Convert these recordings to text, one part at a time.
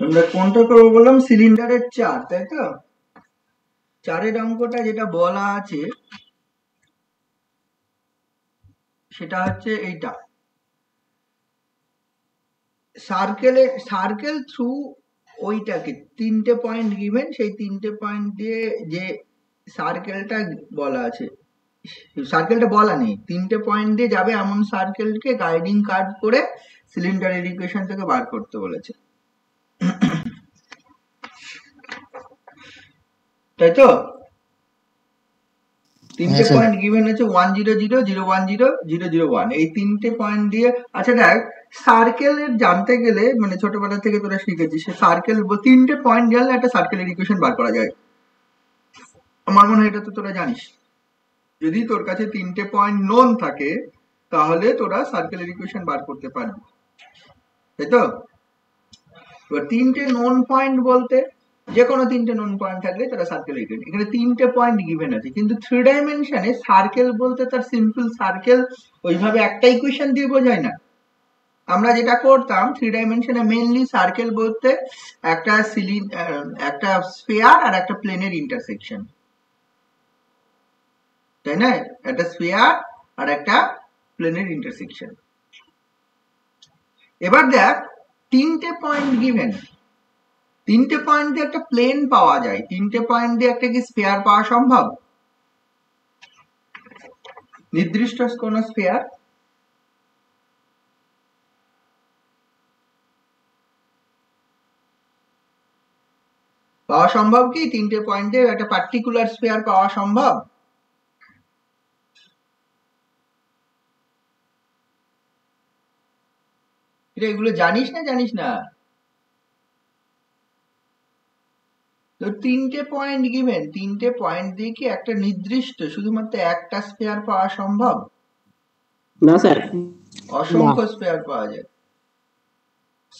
আমরা কোনটা করবো বললাম, সিলিন্ডারের চার, তাই তো? চারের অঙ্কটা যেটা বলা আছে সেটা হচ্ছে এইটা, সার্কেল থ্রু ওইটাকে তিনটে পয়েন্ট গিভেন, সেই তিনটে পয়েন্ট দিয়ে যে সার্কেলটা বলা আছে, সার্কেলটা বলা নেই, তিনটে পয়েন্ট দিয়ে যাবে এমন সার্কেলকে গাইডিং কার্ভ করে সিলিন্ডারের ইকুয়েশন থেকে বার করতে বলেছে, তাই তো? তিনটে পয়েন্ট গিভেন আছে 1 0 0 0 1 0 0 0 1, এই তিনটে পয়েন্ট দিয়ে। আচ্ছা দেখ, সার্কেলের জানতে গেলে মানে ছোটবেলা থেকে তোরা শিখেছিস, সে সার্কেল তিনটে পয়েন্ট জানলে একটা সার্কেলের ইকুয়েশন বার করা যায়, আমার মনে হয় এটা তো তোরা জানিস। যদি তোর কাছে তিনটে পয়েন্ট নোন থাকে তাহলে তোরা সার্কেলের ইকুয়েশন বার করতে পারবি, তাই তো? এবার তিনটে নোন পয়েন্ট বলতে যে কোনো তিনটে নোন পয়েন্ট থাকলে তারা সার্কেল ইকুয়েশন, এখানে তিনটে পয়েন্ট গিভেন আছে, কিন্তু থ্রি ডাইমেনশনে সার্কেল বলতে তার সিম্পল সার্কেল ওইভাবে একটা ইকুয়েশন দিয়ে বোঝায় না। আমরা যেটা করতাম থ্রি ডাইমেনশনে মেইনলি সার্কেল বলতে একটা একটা স্ফিয়ার আর একটা প্লেনের ইন্টারসেকশন, তাই না? একটা স্ফিয়ার আর একটা প্লেনের ইন্টারসেকশন। এবার দেখ, তিনটে পয়েন্ট গিভেন, তিনটে পয়েন্ট দিয়ে একটা প্লেন পাওয়া যায়, তিনটে পয়েন্ট দিয়ে একটা কি স্ফিয়ার পাওয়া সম্ভব? নির্দিষ্ট কোন স্ফিয়ার পাওয়া সম্ভব কি? তিনটে পয়েন্ট দিয়ে একটা পার্টিকুলার স্ফিয়ার পাওয়া সম্ভব? এগুলো জানিস না জানিস না? তো তিনটে পয়েন্ট গিভেন, তিনটে পয়েন্ট দিয়ে কি একটা নির্দিষ্ট শুধুমাত্র একটা স্ফিয়ার পাওয়া সম্ভব? না স্যার, অসংখ্য স্ফিয়ার পাওয়া যায়।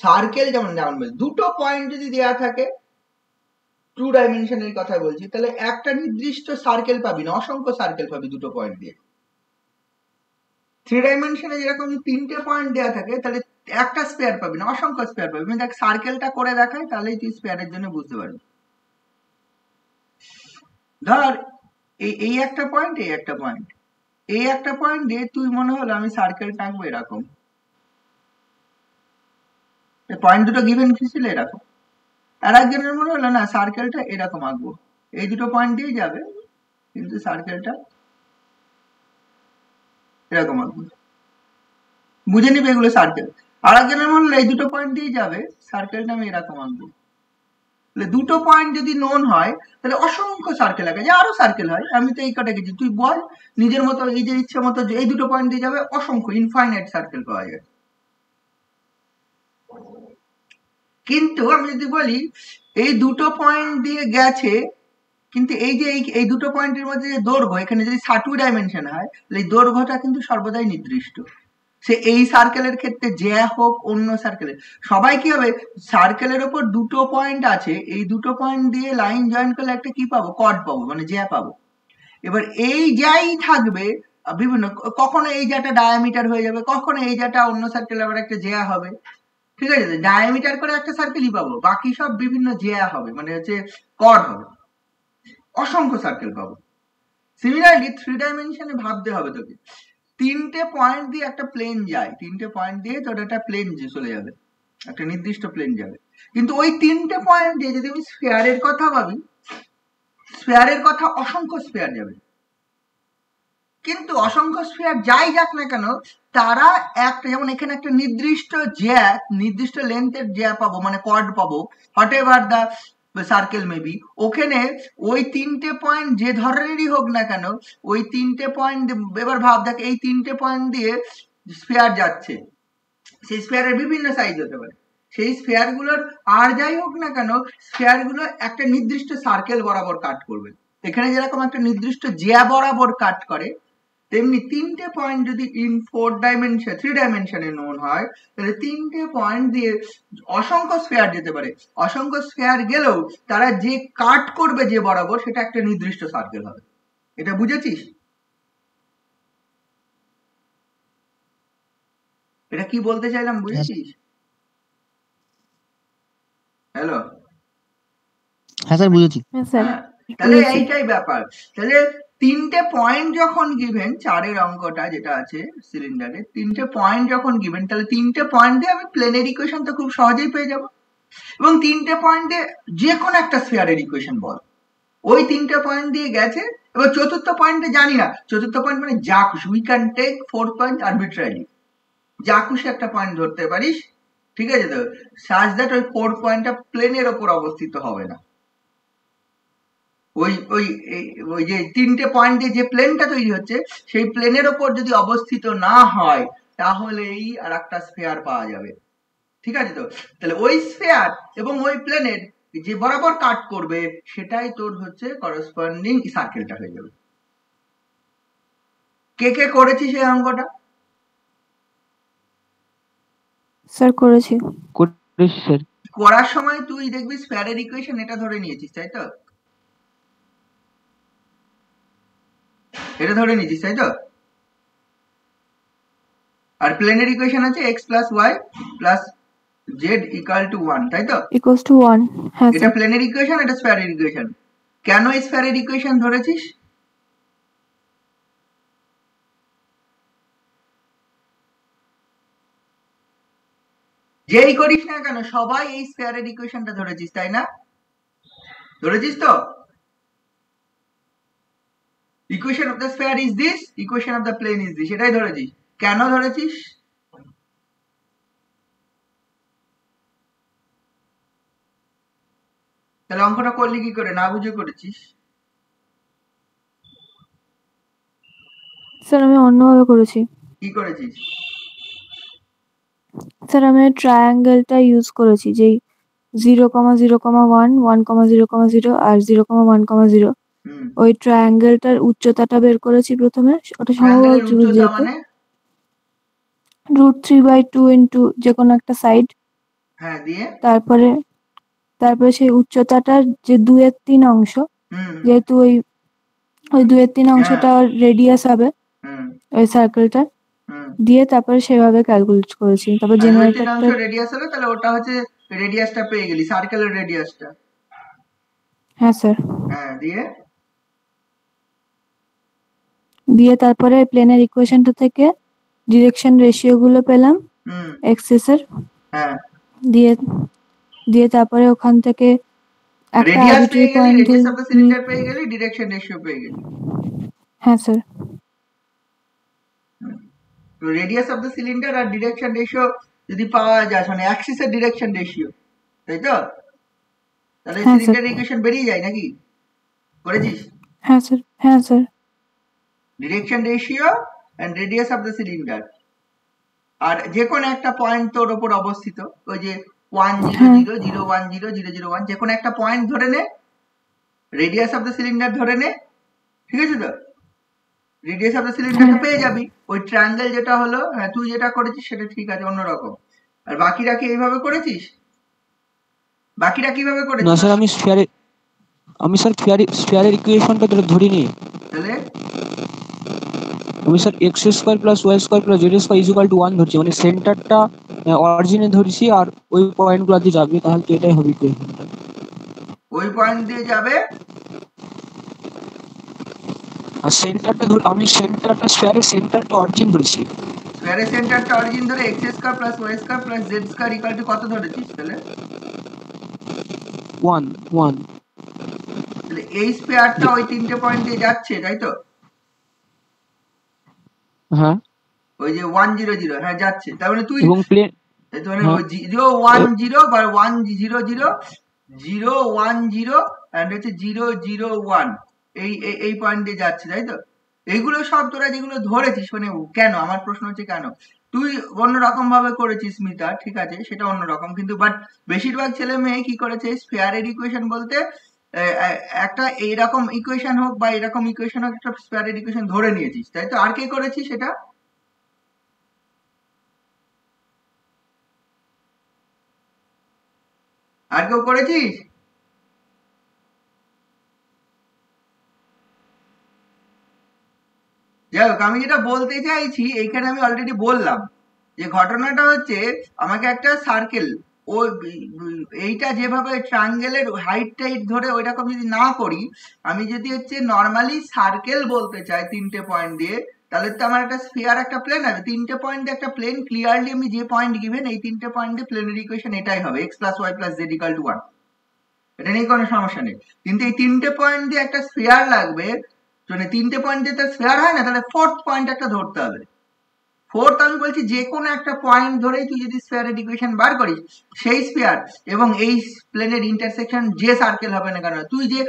সার্কেল যেমন যেমন দুটো পয়েন্ট যদি দেওয়া থাকে, টু ডাইমেনশনের কথা বলছি, তাহলে একটা নির্দিষ্ট সার্কেল পাবি না, অসংখ্য সার্কেল পাবি দুটো পয়েন্ট দিয়ে। থ্রি ডাইমেনশনে যেরকম তিনটে পয়েন্ট দেওয়া থাকে তাহলে একটা স্পেয়ার পাবি না, অসংখ্য স্পেয়ার পাবি। দেখ সার্কেলটা করে দেখায় তাহলেই তুই স্পেয়ারের জন্য বুঝতে পারবি। ধর এই একটা পয়েন্ট, এই একটা পয়েন্ট, এই একটা পয়েন্ট দিয়ে তুই মনে হলো আমি সার্কেল টাঁকবো এরকম, পয়েন্ট দুটো গিভেন কি ছিল এরকম, আর একজনের মনে হলো না সার্কেলটা এরকম আঁকবো, এই দুটো পয়েন্ট দিয়ে যাবে কিন্তু সার্কেলটা এরকম আঁকবো, বুঝে নিবে এগুলো সার্কেল। আর একজনের মনে হলো এই দুটো পয়েন্ট দিয়ে যাবে, সার্কেলটা আমি এরকম আঁকবো। দুটো পয়েন্ট যদি নোন হয় তাহলে অসংখ্য সার্কেল আঁকা যায়, আরো সার্কেল হয়। আমি তো এই কটা গেছি, তুই বল নিজের মতো, এই যে ইচ্ছে মতো এই দুটো পয়েন্ট দিয়ে যাবে, অসংখ্য ইনফাইনাইট সার্কেল পাওয়া যায়। কিন্তু আমি যদি বলি এই দুটো পয়েন্ট দিয়ে গেছে, কিন্তু এই যে এই দুটো পয়েন্টের মধ্যে যে দৈর্ঘ্য, এখানে যদি 2 ডাইমেনশন হয় তাহলে এই দৈর্ঘ্যটা কিন্তু সর্বদাই নির্দিষ্ট। সে এই সার্কেলের ক্ষেত্রে যে হোক অন্য সার্কেলের, সবাই কি হবে, সার্কেলের ওপর দুটো পয়েন্ট আছে, এই দুটো পয়েন্ট দিয়ে লাইন জয়েন করলে একটা কি পাবো, কর্ড পাবো, মানে জ্যা পাবো। এবার এই জ্যাই থাকবে বিভিন্ন, কখনো এই জ্যাটা ডায়ামিটার হয়ে যাবে, কখনো এই জ্যাটা অন্য সার্কেল আবার একটা জ্যা হবে, ঠিক আছে? ডায়ামিটার করে একটা সার্কেলই পাবো, বাকি সব বিভিন্ন জ্যা হবে, মানে হচ্ছে কর্ড হবে, অসংখ্য সার্কেল পাবো। সিমিলারলি থ্রি ডাইমেনশনে ভাবতে হবে তোকে, তিনটে পয়েন্ট দিয়ে একটা প্লেন যায়, তিনটে পয়েন্ট দিয়ে তোর একটা প্লেন চলে যাবে, একটা নির্দিষ্ট প্লেন যাবে, কিন্তু ওই তিনটে পয়েন্ট দিয়ে যদি আমি স্ফিয়ারের কথা ভাবি, স্ফিয়ারের কথা অসংখ্য স্ফিয়ার যাবে, কিন্তু অসংখ্য স্ফিয়ার যাই যাক না কেন তারা একটা, যেমন এখানে একটা নির্দিষ্ট জ্যা, নির্দিষ্ট লেন্থের জ্যা পাবো, মানে কর্ড পাবো, whatever the circle maybe, ওখানে ওই তিনটে পয়েন্ট যে ধরনেরই হোক না কেন, ওই তিনটে পয়েন্ট, এবার ভাব দেখ এই তিনটে পয়েন্ট দিয়ে স্ফিয়ার যাচ্ছে, সেই স্ফিয়ারের বিভিন্ন সাইজ হতে পারে, সেই স্ফিয়ার গুলোর আর যাই হোক না কেন স্ফিয়ার গুলো একটা নির্দিষ্ট সার্কেল বরাবর কাট করবে, এখানে যেরকম একটা নির্দিষ্ট জ্যা বরাবর কাট করে, তেমনি তিনটে পয়েন্ট যদি ইন ফোর ডাইমেনশন, থ্রি ডাইমেনশনে নোন হয়, তাহলে তিনটে পয়েন্ট দিয়ে অসংখ্য স্ফিয়ার যেতে পারে, অসংখ্য স্ফিয়ার গেলেও তারা যে কাট করবে যে বরাবর, সেটা একটা নির্দিষ্ট সার্কেল হবে। এটা বুঝেছিস? এটা কি বলতে চাইলাম বুঝেছিস? হ্যাঁ স্যার বুঝেছি। হ্যাঁ স্যার হ্যাঁ, তাহলে বুঝেছি। এইটাই ব্যাপার। তাহলে 3টে পয়েন্ট যখন গিভেন, 4-এর অঙ্কটা যেটা আছে সিলিন্ডারে, 3টে পয়েন্ট যখন গিভেন, তাহলে 3টে পয়েন্ট দিয়ে আমি প্লেনের ইকুয়েশন তো খুব সহজেই পেয়ে যাব। এবং 3টে পয়েন্টে যে কোনো একটা স্ফিয়ারের ইকুয়েশন বল, ওই 3টে পয়েন্ট দিয়ে গেছে। এবার চতুর্থ পয়েন্টে জানি না, চতুর্থ পয়েন্ট মানে যা খুশি, উই ক্যান টেক 4 পয়েন্ট আরবিট্রারিলি, যা খুশি একটা পয়েন্ট ধরতে পারিস, ঠিক আছে তো, সাজ দ্যাট ওই 4 পয়েন্টটা প্লেনের ওপর অবস্থিত হবে না। ওই ওই ওই যে 3টে পয়েন্ট দিয়ে যে প্লেনটা তৈরি হচ্ছে, সেই প্লেনের ওপর যদি অবস্থিত না হয়, তাহলেই আর একটা স্ফিয়ার পাওয়া যাবে, ঠিক আছে তো। তাহলে ওই স্ফিয়ার এবং ওই প্লেনের যে বরাবর কাট করবে, সেটাই তোর হচ্ছে করসপন্ডিং সার্কেলটা হয়ে যাবে। কে কে করেছিস এই অঙ্কটা? স্যার করেছি। করেছি স্যার। করার সময় তুই দেখবি স্ফিয়ারের ইকুয়েশন এটা ধরে নিয়েছিস, তাই তো? এটা ধরে নিয়েছিস, তাই তো? আর প্লেনের ইকুয়েশন আছে x plus y plus z equal to 1, তাই তো? Equals to 1। হ্যাঁ এটা স্যার। প্লেনের ইকুয়েশন, এটা স্ফিয়ারের ইকুয়েশন। কেন স্ফিয়ারের ইকুয়েশন ধরেছিস? যেই করিস না কেন, সবাই এই স্ফিয়ারের ইকুয়েশনটা ধরেছিস, তাই না? ধরেছিস তো? Equation of the sphere is this, equation of the plane is this, এটাই ধরেছিস। কেন ধরেছিস? তাহলে অঙ্কটা করলি কি করে, না বুঝে করেছিস? স্যার আমি অন্যভাবে করেছি। কি করেছিস? স্যার আমি ট্রায়াঙ্গেলটা ইউজ করেছি, যেই 0,0,1 1,0,0 আর 0,1,0। হুম, ওই ট্রায়াঙ্গেলটার উচ্চতাটা বের করেছি প্রথমে, ওটা ট্রায়াঙ্গেলের সমবাহু ত্রিভুজ উচ্চতা যেহেতু। মানে? √3/2 ইন্টু যে কোনো একটা সাইড। হ্যাঁ, দিয়ে? তারপরে তারপরে সেই উচ্চতাটার যে 2/3 অংশ, হুম, যেহেতু ওই 2/3 হ্যাঁ, অংশটা রেডিয়াস হবে হুম, ওই সার্কেলটা, হুম। দিয়ে তারপরে সেভাবে ক্যালকুলেট করেছি। তারপর আর 2/3 অংশ জেনারেটরটা। রেডিয়াস হলো, তাহলে ওটা হচ্ছে রেডিয়াসটা পেয়ে গেলি, সার্কেলের রেডিয়াসটা। হ্যাঁ স্যার। হ্যাঁ, দিয়ে? দিয়ে তারপরে প্লেনের ইকুয়েশনটা থেকে ডিরেকশন রেশিও গুলো পেলাম হুম, এক্সেসের। হ্যাঁ। দিয়ে দিয়ে তারপরে ওখান থেকে একটা রেডিয়াস আরবিট্রারি পেয়ে গেলি, point radius of the cylinder পেয়ে গেলি, ডিরেকশন রেশিও পেয়ে গেলি। হ্যাঁ স্যার। তো রেডিয়াস অফ দ্য সিলিন্ডার আর ডিরেকশন রেশিও যদি পাওয়া যায়, মানে অ্যাক্সিসের ডিরেকশন রেশিও, তাই তো? তাহলে হ্যাঁ স্যার। সিলিন্ডার ইকুয়েশন বেরিয়ে যায় নাকি? করেছিস? হ্যাঁ স্যার। হ্যাঁ sir. Direction ratio and radius of the cylinder, আর যে কোনো একটা পয়েন্ট তোর ওপর অবস্থিত, ওই যে 1 0 হ্যাঁ 0 0 1 0 0 0 1, যে কোনো একটা পয়েন্ট ধরে নে, রেডিয়াস অফ দ্য সিলিন্ডার ধরে নে, ঠিক আছে তো? রেডিয়াস অফ দ্য সিলিন্ডারটা পেয়ে যাবি। ওই ট্রায়াঙ্গেল যেটা হলো, হ্যাঁ তুই যেটা করেছিস সেটা ঠিক আছে, অন্যরকম। আর বাকিরা কি এইভাবে করেছিস? বাকিরা কিভাবে না করেছিস? স্যার, আমি স্যার স্ফিয়ারের ইকুয়েশনটা ধরিনি। তাহলে আমি sir x² plus y² plus z² equal to 1 ধরছি, মানে সেন্টারটা অরিজিনে ধরছি, আর ওই পয়েন্টগুলো দিয়ে যাবে, তাহলে তো এটাই হবে ইকুয়েশনটা। ওই পয়েন্ট দিয়ে যাবে, আর সেন্টারটা আমি স্ফিয়ারের সেন্টারটা অরিজিন ধরছি। স্কয়ারের সেন্টারটা অরিজিন ধরে x² plus y² plus z² equal to কত ধরেছিস? তাহলে 1 1। তাহলে এই স্পেয়ারটা ওই 3টে পয়েন্ট দিয়ে যাচ্ছে, তাই তো? হ্যাঁ। ওই যে 1 0 0, হ্যাঁ যাচ্ছে। তার মানে তুই, এবং প্লেন। তার মানে হ্যাঁ 0 1 0 বা 1 0 0 0 1 0 এন্ড হচ্ছে 0 0 1, এই পয়েন্ট দিয়ে যাচ্ছে, তাই তো? এইগুলো সব তোরা যেগুলো ধরেছিস, মানে কেন, আমার প্রশ্ন হচ্ছে কেন তুই অন্যরকম ভাবে করেছিস স্মিতা, ঠিক আছে সেটা অন্যরকম, কিন্তু বাট বেশিরভাগ ছেলে মেয়ে কি করেছে, স্ফিয়ারের ইকুয়েশন বলতে একটা এইরকম ইকুয়েশন হোক বা এরকম ইকুয়েশন হোক, একটা স্ফিয়ারের ইকুয়েশন ধরে নিয়েছিস, তাই তো? আর কে করেছিস সেটা? আর কেউ করেছিস? যাই হোক, আমি যেটা বলতে চাইছি এইখানে, আমি অলরেডি বললাম যে ঘটনাটা হচ্ছে, আমাকে একটা সার্কেল এইটা যেভাবে ট্রায়াঙ্গেলের হাইট টাইট ধরে ওই রকম যদি না করি, আমি যদি হচ্ছে নর্মালি সার্কেল বলতে চাই 3টে পয়েন্ট দিয়ে, তাহলে তো আমার একটা স্ফিয়ার একটা প্লেন হবে, 3টে পয়েন্ট দিয়ে একটা প্লেন, ক্লিয়ারলি আমি যে পয়েন্ট গিভেন এই 3টে পয়েন্ট দিয়ে প্লেনের ইকুয়েশন এটাই হবে, x + y + z = 1। এটা নিয়ে কোনো সমস্যা নেই। কিন্তু এই 3টে পয়েন্ট দিয়ে একটা স্ফিয়ার লাগবে, মানে 3টে পয়েন্ট দিয়ে তার স্ফিয়ার হয় না, তাহলে ফোর্থ পয়েন্ট একটা ধরতে হবে। ফোর্থ আমি বলছি যে কোনো একটা পয়েন্ট ধরেই তুই যদি স্ফিয়ারের ইকুয়েশন বার করিস, সেই স্ফিয়ার এবং এই প্লেনের ইন্টারসেকশন যে সার্কেল হবে না কেন, তুই যে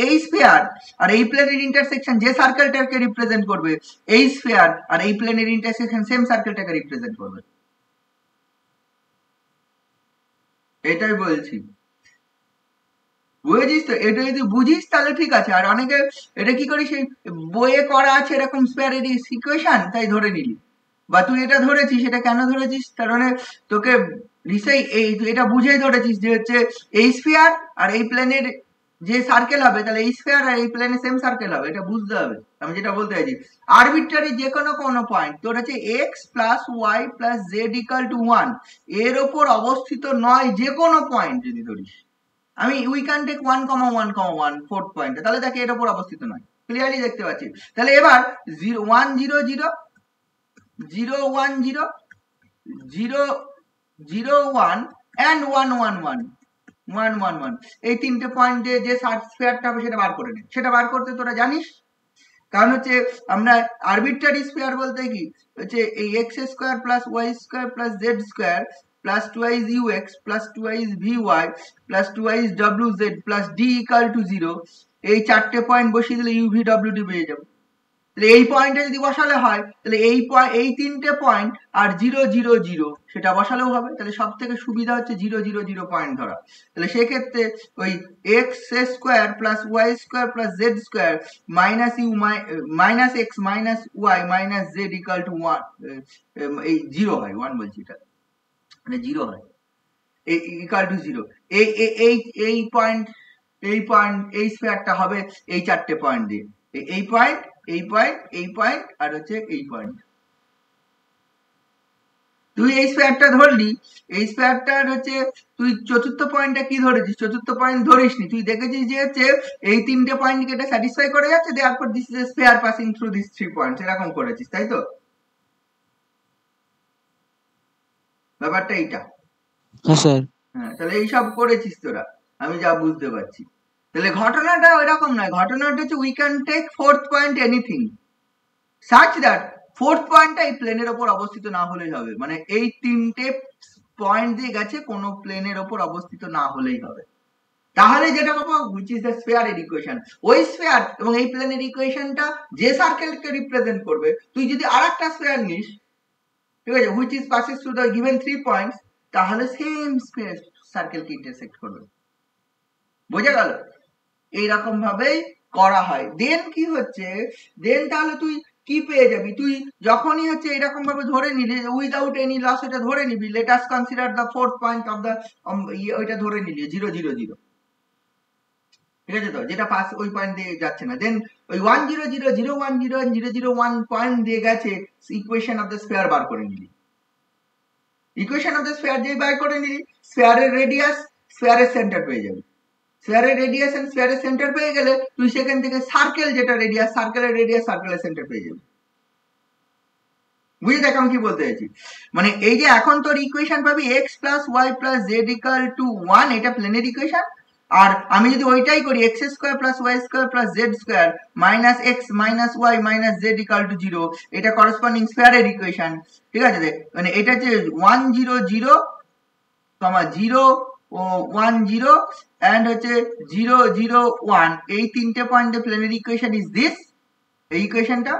এই স্ফিয়ার আর এই প্লেনের ইন্টারসেকশন যে সার্কেলটাকে রিপ্রেজেন্ট করবে, এই স্ফিয়ার আর এই প্লেনের ইন্টারসেকশন সেম সার্কেলটাকে রিপ্রেজেন্ট করবে। এটাই বলছি, বুঝেছিস তো? এটা যদি বুঝিস তাহলে ঠিক আছে। আর অনেকে এটা কি করিস, বইয়ে করা আছে এরকম স্ফিয়ারের ইকুয়েশন, তাই ধরে নিলি, বা তুই এটা ধরেছিস, এটা কেন ধরেছিস, তার মানে তোকে নিশ্চয়ই এটা বুঝেই ধরেছিস যে হচ্ছে এই স্ফিয়ার আর এই প্লেনের যে সার্কেল হবে, তাহলে এই স্ফিয়ার আর এই প্লেনের সেম সার্কেল হবে, এটা বুঝতে হবে। আমি যেটা বলতে চাইছি, আরবিট্রারি যে কোনো পয়েন্ট তোর হচ্ছে x + y + z = 1 এর ওপর অবস্থিত নয় যে কোনো পয়েন্ট যদি ধরিস, আমি we can take 1, 1, 1 fourth point, তাহলে দেখে এর ওপর অবস্থিত নয়, ক্লিয়ারলি দেখতে পাচ্ছি। তাহলে এবার 0, 1, 0, 0, 0, 1, 0, 0, 0, 1 and 1, 1, 1, 1, 1, 1 এই 3টে পয়েন্টে যে স্ফিয়ারটা হবে সেটা বার করে নে। সেটা বার করতে তোরা জানিস, কারণ হচ্ছে আমরা আরবিট্রারি স্ফিয়ার বলতে কি হচ্ছে এই x² + y² + z² + 2x ux + 2x vy + 2x wz + d = 0, এই 4টে পয়েন্ট বসিয়ে দিলে u v w d পেয়ে যাবো। তাহলে এই পয়েন্টে যদি বসালে হয়, তাহলে এই 3টে পয়েন্ট আর 0, 0, 0 সেটা বসালেও হবে। তাহলে সব থেকে সুবিধা হচ্ছে 0, 0, 0 পয়েন্ট ধরা। তাহলে সেক্ষেত্রে ওই x² + y² + z² - x - y - z = 1, এই 0 হয়, 1 বলছি, এটা মানে 0 হয়, এই = 0। এই পয়েন্ট এই স্ফিয়ারটা হবে এই 4টে পয়েন্ট দিয়ে, এই পয়েন্ট, এই পয়েন্ট, এই পয়েন্ট আর হচ্ছে এই পয়েন্ট। তুই এই স্ফিয়ারটা ধরলি, এই স্ফিয়ারটার হচ্ছে তুই চতুর্থ পয়েন্টটা কি ধরেছিস, চতুর্থ পয়েন্ট ধরিসনি, তুই দেখেছিস যে হচ্ছে এই 3টে পয়েন্টকে এটা স্যাটিসফাই করে যাচ্ছে, therefore this is a sphere passing through these 3 points, এরকম করেছিস, তাই তো? ব্যাপারটা এইটা। হ্যাঁ স্যার। হ্যাঁ, তাহলে এইসব করেছিস তোরা, আমি যা বুঝতে পারছি। তাহলে ঘটনাটা ওইরকম নয়, ঘটনাটা হচ্ছে we can take fourth point anything such that fourth পয়েন্টটা এই প্লেনের ওপর অবস্থিত না হলেই হবে, মানে এই 3টে পয়েন্ট দিয়ে গেছে কোনো প্লেনের ওপর অবস্থিত না হলেই হবে। তাহলে যেটা পাবো which is the sphere equation, ওই স্ফিয়ার এবং এই প্লেনের ইকুয়েশনটা যে সার্কেলকে রিপ্রেজেন্ট করবে, তুই যদি আরেকটা স্ফিয়ার নিস, ঠিক আছে, which is passes through the given 3 points, তাহলে সেম স্পেস সার্কেলকে ইন্টারসেক্ট করবে। বোঝা গেল? এইরকম ভাবেই করা হয়। দেন কি হচ্ছে, দেন তাহলে তুই কি পেয়ে যাবি, তুই যখনই হচ্ছে এরকম ভাবে ধরে নিলি উইদাউট এনি লস, এটা ধরে নিবি, let us consider the fourth point of the ওইটা ধরে নিলি 0, 0, 0, ঠিক আছে তো, যেটা পাস ওই পয়েন্ট দিয়ে যাচ্ছে না। দেন ওই 1, 0, 0, 0, 1, 0, 0, 0, 1 পয়েন্ট দিয়ে গেছে, ইকুয়েশন অফ দ্য স্ফিয়ার বার করে নিলি। ইকুয়েশন অফ দ্য স্ফিয়ার যেই বার করে নিলি, স্ফিয়ারের রেডিয়াস স্ফিয়ারের সেন্টার পেয়ে যাবি। স্ফিয়ারের রেডিয়াস এন্ড স্ফিয়ারের সেন্টার পেয়ে গেলে তুই সেখান থেকে সার্কেল যেটা রেডিয়াস, সার্কেলের রেডিয়াস সার্কেলের সেন্টার পেয়ে যাবি। বুঝে দেখ আমি কি বলতে চাইছি, মানে এই যে এখন তোর ইকুয়েশন পাবি x + y + z = 1, এটা প্লেনের ইকুয়েশন। আর আমি যদি ওইটাই করি x² + y² + z² - x - y - z = 0, এটা করসপন্ডিং স্ফিয়ারের ইকুয়েশন, ঠিক আছে? মানে এটা হচ্ছে 1, 0, 0, 0, 1, 0 and হচ্ছে 0, 0, 1, এই 3টে পয়েন্টে প্লেনের ইকুয়েশন ইজ দিস, এই ইকুয়েশনটা।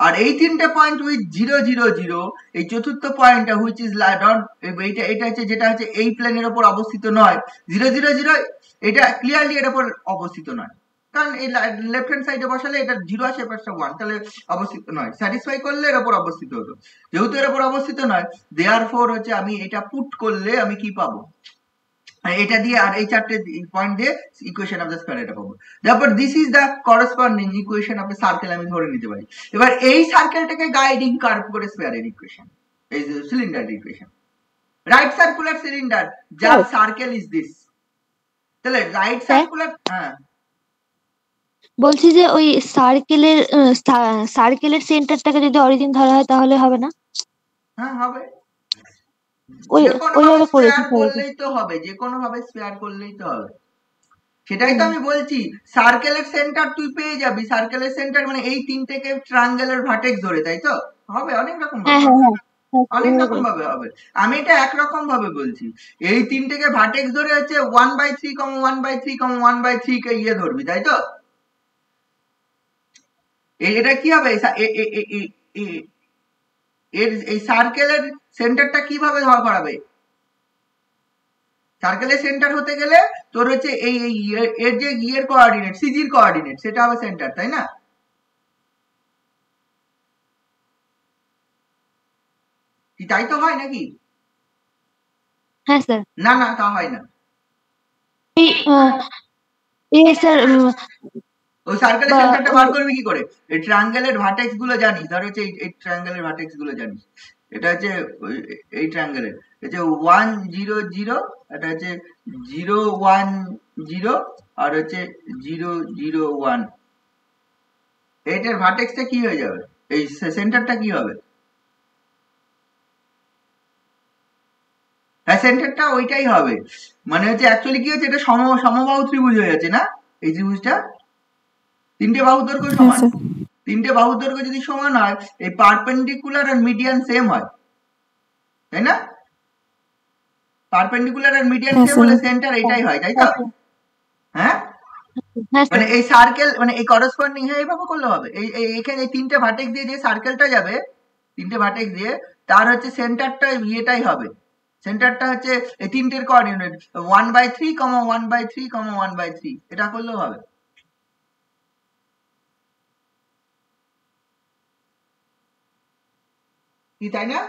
আর এই 3টে পয়েন্ট উইথ 0, 0, 0, এই চতুর্থ পয়েন্টটা হুইচ ইজ এটা হচ্ছে যেটা হচ্ছে এই প্লেনের উপর অবস্থিত নয়, 0, 0, 0, এটা ক্লিয়ারলি এর উপর অবস্থিত নয়, কারণ এই লেফট হ্যান্ড সাইডে বসালে এটা 0 আসে, পাশটা 1, তাহলে অবস্থিত নয়। স্যাটিসফাই করলে এর উপর অবস্থিত হতো, যেহেতু এর উপর অবস্থিত নয়, দেয়ারফর হচ্ছে আমি এটা পুট করলে আমি কি পাবো, এটা দিয়ে আর এই 4টে পয়েন্ট দিয়ে ইকুয়েশন অফ দ্য স্কয়ার এটা পাবো। তারপর this is the corresponding equation of A circle, আমি ধরে নিতে পারি। এবার এই সার্কেলটাকে গাইডিং কার্ভ করে স্কয়ারের ইকুয়েশন, এই যে সিলিন্ডারের ইকুয়েশন, রাইট সার্কুলার সিলিন্ডার যার সার্কেল ইজ দিস, তাহলে রাইট সার্কুলার, হ্যাঁ বলছি যে ওই সার্কেলের সেন্টারটাকে যদি অরিজিন ধরা হয় তাহলে হবে না? হ্যাঁ হবে, ওই যে কোনো ভাবে ওইভাবে করেছি স্কয়ার করলেই তো হবে, যে কোনো ভাবে স্কয়ার করলেই তো হবে। সেটাই তো আমি বলছি, সার্কেলের সেন্টার তুই পেয়ে যাবি, সার্কেলের সেন্টার মানে এই তিনটেকে ট্রায়াঙ্গেলের ভার্টেক্স ধরে, তাই তো হবে অনেক রকম হ্যাঁ ভাবে, হ্যাঁ হ্যাঁ অনেক রকম ভাবে হবে। আমি এটা একরকম ভাবে বলছি, এই তিনটেকে ভার্টেক্স ধরে হচ্ছে 1/3, 1/3, 1/3 কে ইয়ে ধরবি, তাই তো? এটা কি হবে, এর এই সার্কেলের সেন্টারটা কিভাবে ধরা করাবে? সার্কেলের সেন্টার হতে গেলে তোর হচ্ছে এই এর যে ইয়ের কোঅর্ডিনেট, সিজির কোঅর্ডিনেট, সেটা হবে সেন্টার, তাই না? কি তাই তো হয় নাকি? হ্যাঁ স্যার। না না তা হয় না। স্যার ওই সার্কেলের সেন্টারটা বার করবি কি করে? এই ট্রায়াঙ্গেলের ভার্টেক্স গুলো জানিস, ধর হচ্ছে এই ট্রায়াঙ্গেলের ভার্টেক্স গুলো জানিস, এটা হচ্ছে এই ট্রায়াঙ্গেলের হচ্ছে 1 0 0, এটা হচ্ছে 0 1 0 আর হচ্ছে 0 0 1, এটার ভার্টেক্সটা কি হয়ে যাবে, এই সেন্টারটা কি হবে? হ্যাঁ সেন্টারটা ওইটাই হবে, মানে হচ্ছে অ্যাকচুয়ালি কি হচ্ছে, এটা সমবাহু ত্রিভুজ হয়ে যাচ্ছে না, এই ত্রিভুজটা তিনটে বাহুর দৈর্ঘ্য সমান, তিনটে বাহুর দৈর্ঘ্য যদি সমান হয়, এই পারপেন্ডিকুলার আর মিডিয়ান সেম হয়, তাই না? পারপেন্ডিকুলার আর মিডিয়ান সেম হলে সেন্টার এটাই হয়, তাই তো? হ্যাঁ মানে এই সার্কেল মানে এই করসপন্ডিং, হ্যাঁ এইভাবে করলে হবে, এখানে এই তিনটে ভার্টেক্স দিয়ে যে সার্কেলটা যাবে, তিনটে ভার্টেক্স দিয়ে তার হচ্ছে সেন্টারটা ইয়েটাই হবে, সেন্টারটা হচ্ছে এই তিনটের কোঅর্ডিনেট 1/3, 1/3, 1/3, এটা করলেও হবে। কি তাই না?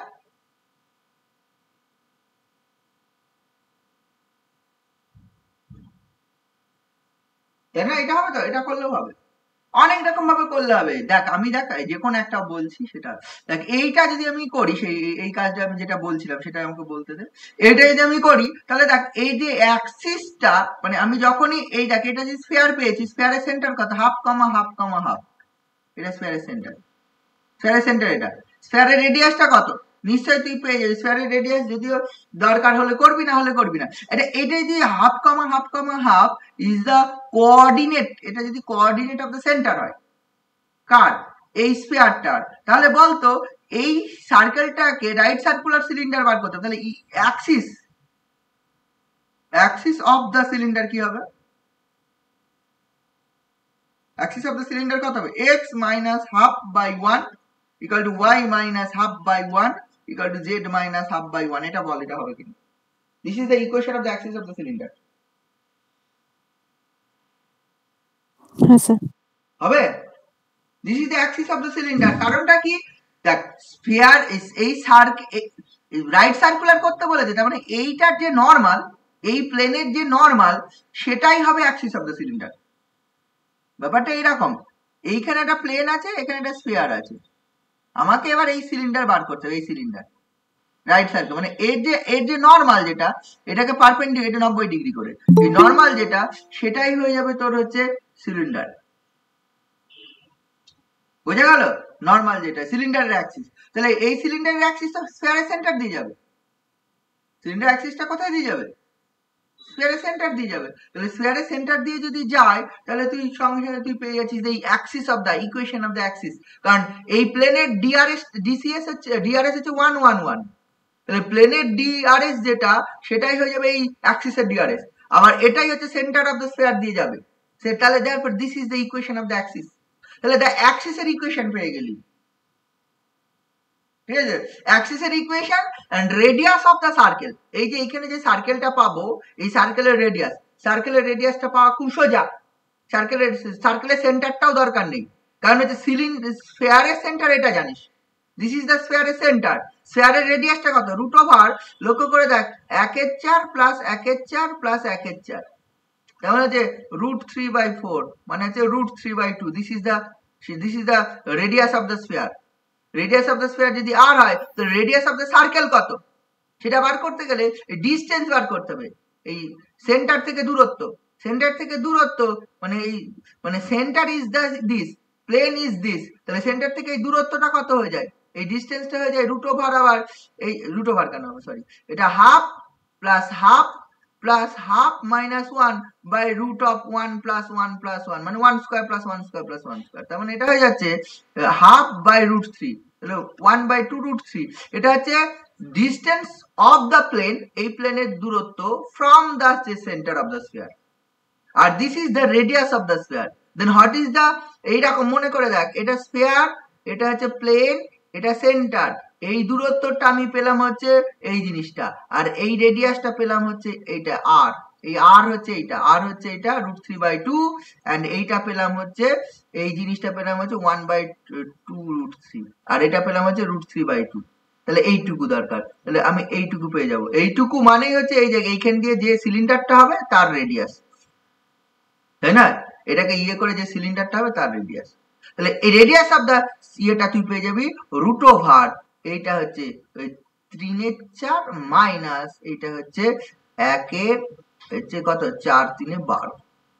তাই না? এটা হবে তো, এটা করলেও হবে, অনেক রকম ভাবে করলে হবে। দেখ আমি দেখ যে কোনো একটা বলছি, সেটা দেখ এইটা যদি আমি করি, সেই এই কাজটা আমি যেটা বলছিলাম সেটা আমাকে বলতে দে। এটা যদি আমি করি তাহলে দেখ এই যে অ্যাক্সিসটা, মানে আমি যখনই এই দেখ এটা যে স্ফিয়ার পেয়েছি, স্ফিয়ারের সেন্টার কত, হাফ কমা হাফ কমা হাফ, এটা স্ফিয়ারের সেন্টার, স্ফিয়ারের সেন্টার এটা, স্ফিয়ারের রেডিয়াসটা কত নিশ্চয়ই তুই পেয়ে যাবি, স্ফিয়ারের রেডিয়াস যদিও দরকার হলে করবি, না হলে করবি না। এটা যে half comma half comma half is the coordinate, এটা যদি কোঅর্ডিনেট অফ দ্য সেন্টার হয় কার, এই স্ফিয়ারটার, তাহলে বলতো এই সার্কেলটাকে রাইট সার্কুলার সিলিন্ডার বার করতে, তাহলে অ্যাক্সিস অফ দ্য সিলিন্ডার কি হবে, অ্যাক্সিস অফ দ্য সিলিন্ডার কত হবে, x minus half by 1 equal to y minus half by 1 equal to z minus half by 1, এটা বল, এটা হবে কিনা? This is the equation of the axis of the cylinder. হ্যাঁ sir. হবে? This is the axis of the cylinder. কারণটা কি, দেখ sphere এই রাইট সার্কুলার করতে বলেছে, তার মানে এইটার যে নরমাল, এই প্লেনের যে নরমাল, সেটাই হবে অ্যাক্সিস অফ দ্য সিলিন্ডার। ব্যাপারটা এইরকম, এইখানে একটা প্লেন আছে, এখানে একটা স্ফিয়ার আছে, আমাকে এবার এই সিলিন্ডার বার করতে হবে, এই সিলিন্ডার রাইট সার্কেল, মানে এর যে নরমাল যেটা, এটাকে পারপেন্ডিকুলার, এটা 90 ডিগ্রি করে, এই নরমাল যেটা সেটাই হয়ে যাবে তোর হচ্ছে সিলিন্ডার, বোঝা গেল? নরমাল যেটা সিলিন্ডারের অ্যাক্সিস, তাহলে এই সিলিন্ডারের অ্যাক্সিসটা স্ফিয়ারের সেন্টার দিয়ে যাবে, সিলিন্ডার অ্যাক্সিসটা কোথায় দিয়ে যাবে, স্ফিয়ারের সেন্টার দিয়ে যাবে। তাহলে স্ফিয়ারের সেন্টার দিয়ে যদি যায়, তাহলে তুই সঙ্গে সঙ্গে তুই পেয়ে যাচ্ছিস এই Axis of the equation of the Axis, কারণ এই প্লেনের ডিসিএস হচ্ছে, ডিআরএস হচ্ছে 1 1 1, তাহলে প্লেনের ডিআরএস যেটা, সেটাই হয়ে যাবে এই অ্যাক্সিসের ডিআরএস, আবার এটাই হচ্ছে সেন্টার অফ দ্য স্ফিয়ার দিয়ে যাবে, তাহলে therefore this is the equation of the axis, তাহলে দ্য অ্যাক্সিসের ইকুয়েশন পেয়ে গেলি, ঠিক আছে? অ্যাক্সিসের equation and radius of the circle, এই যে এখানে যে সার্কেলটা পাবো, এই সার্কেলের রেডিয়াসটা পাওয়া খুব সোজা, সার্কেলের সেন্টারটাও দরকার নেই, কারণ হচ্ছে স্ফিয়ারের সেন্টার এটা জানিস, দিস ইজ দ্য স্ফিয়ারের সেন্টার, স্ফিয়ারের রেডিয়াসটা কত, রুট ওভার, লক্ষ্য করে দেখ 1/4 প্লাস 1/4 প্লাস 1/4, তাহলে হচ্ছে √3/4, মানে হচ্ছে √3/2, this is the radius of the sphere. Radius of the sphere যদি আর হয়, তো রেডিয়াস অফ দ্য সার্কেল কত, সেটা বার করতে গেলে ডিস্টেন্স বার করতে হবে, এই সেন্টার থেকে দূরত্ব, সেন্টার থেকে দূরত্ব মানে এই মানে centre is this, plane is this, তাহলে সেন্টার থেকে এই দূরত্বটা কত হয়ে যায়, এই ডিস্টেন্সটা হয়ে যায় রুট ওভার, আবার এই রুট ওভার কেন হবে সরি, এটা half plus half minus 1 by root of 1 plus 1 plus 1 মানে 1 square plus 1 square plus 1 square, তার মানে এটা হয়ে যাচ্ছে হাফ বাই রুট 3, তাহলে 1 বাই 2 রুট 3, এটা হচ্ছে ডিস্টেন্স অফ দ্য প্লেন, এই প্লেনের দূরত্ব from the centre of the sphere, আর this is the radius of the sphere. Then what is the, এইরকম মনে করে দেখ, এটা স্ফিয়ার, এটা হচ্ছে প্লেন, এটা সেন্টার, এই দূরত্বটা আমি পেলাম হচ্ছে এই জিনিসটা, আর এই রেডিয়াসটা পেলাম হচ্ছে এইটা আর, এই আর হচ্ছে এইটা, আর হচ্ছে এটা √3/2, এন্ড এইটা পেলাম হচ্ছে এই জিনিসটা পেলাম হচ্ছে 1/2√3, আর এটা পেলাম হচ্ছে √3/2, তাহলে এইটুকু দরকার, তাহলে আমি এইটুকু পেয়ে যাব, এইটুকু মানেই হচ্ছে এই জায়গায় এইখান দিয়ে যে সিলিন্ডারটা হবে তার রেডিয়াস, তাই না, এটাকে ইয়ে করে যে সিলিন্ডারটা হবে তার রেডিয়াস, তাহলে এই রেডিয়াস অফ দা ইয়েটা তুই পেয়ে যাবি রুট ওভার, এইটা হচ্ছে 3/4 মাইনাস এইটা হচ্ছে 1/, হচ্ছে কত 4×3=12,